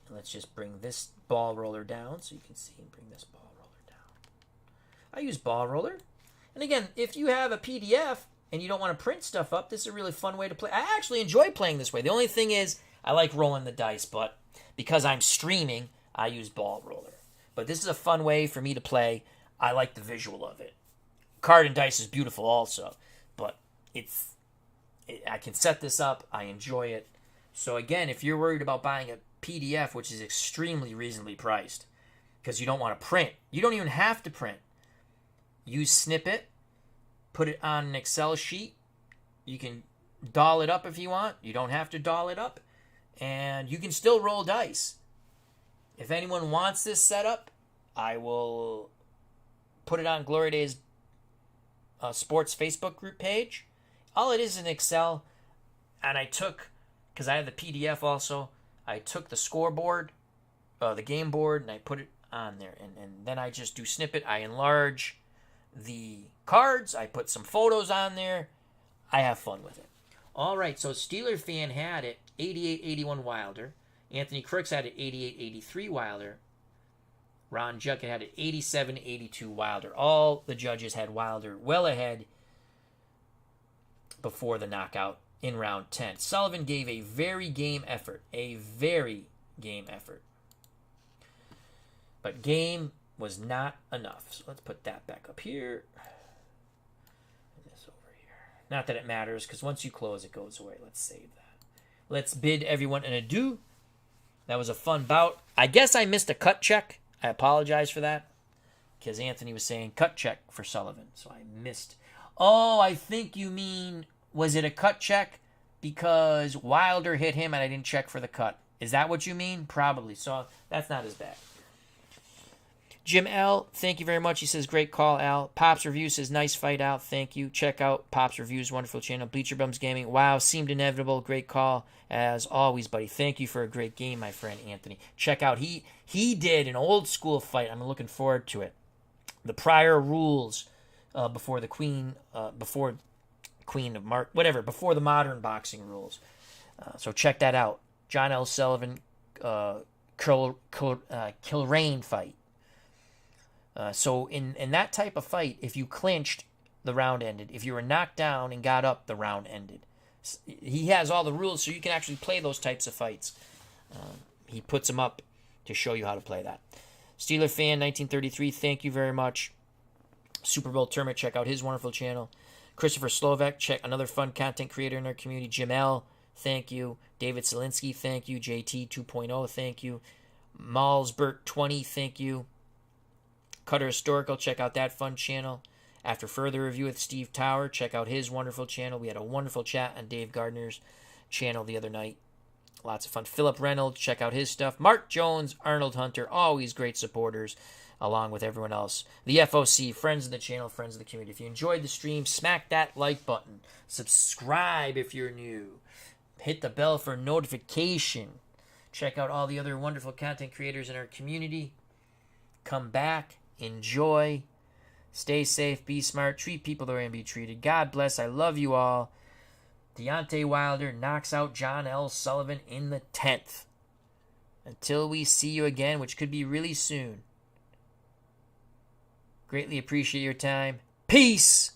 And let's just bring this ball roller down so you can see, and bring this ball roller down. I use ball roller. And again, if you have a PDF and you don't want to print stuff up, this is a really fun way to play. I actually enjoy playing this way. The only thing is I like rolling the dice, but because I'm streaming, I use ball roller. But this is a fun way for me to play. I like the visual of it. Card and dice is beautiful also, but I can set this up. I enjoy it. So again, if you're worried about buying a PDF, which is extremely reasonably priced, because you don't want to print. You don't even have to print. Use Snippet, put it on an Excel sheet. You can doll it up if you want. You don't have to doll it up. And you can still roll dice. If anyone wants this setup, I will put it on Glory Days Sports Facebook group page. All it is in Excel, and I took, because I have the PDF also, I took the scoreboard, the game board, and I put it on there. And then I just do Snippet. I enlarge the cards. I put some photos on there. I have fun with it. All right, so Steeler Fan had it 88-81 Wilder. Anthony Crooks had it 88-83 Wilder. Ron Juckett had it 87-82 Wilder. All the judges had Wilder well ahead before the knockout in round 10. Sullivan gave a very game effort. But game was not enough. So let's put that back up here. And this over here. Not that it matters, because once you close, it goes away. Let's save that. Let's bid everyone an adieu. That was a fun bout. I guess I missed a cut check. I apologize for that. Because Anthony was saying cut check for Sullivan. So I missed. Oh, I think you mean, was it a cut check because Wilder hit him and I didn't check for the cut? Is that what you mean? Probably. So that's not as bad. Jim L., thank you very much. He says, great call, Al. Pops Review says, nice fight, Al. Thank you. Check out Pops Review's wonderful channel. Bleacher Bums Gaming. Wow, seemed inevitable. Great call, as always, buddy. Thank you for a great game, my friend Anthony. Check out, he did an old school fight. I'm looking forward to it. The prior rules before the Queen of Mark, whatever, before the modern boxing rules. So check that out. John L. Sullivan, Kilrain fight. So in that type of fight, if you clinched, the round ended. If you were knocked down and got up, the round ended. He has all the rules, so you can actually play those types of fights. He puts them up to show you how to play that. Steeler Fan 1933, thank you very much. Super Bowl Tournament, check out his wonderful channel. Christopher Slovak, check another fun content creator in our community. Jim L., thank you. David Selinsky, thank you. JT 2.0, thank you. Malsbert 20, thank you. Cutter Historical, check out that fun channel. After Further Review with Steve Tower, check out his wonderful channel. We had a wonderful chat on Dave Gardner's channel the other night. Lots of fun. Philip Reynolds, check out his stuff. Mark Jones, Arnold Hunter, always great supporters, along with everyone else. The FOC, friends of the channel, friends of the community. If you enjoyed the stream, smack that like button. Subscribe if you're new. Hit the bell for notification. Check out all the other wonderful content creators in our community. Come back. Enjoy. Stay safe. Be smart. Treat people the way you be treated. God bless. I love you all. Deontay Wilder knocks out John L. Sullivan in the 10th. Until we see you again, which could be really soon. Greatly appreciate your time. Peace.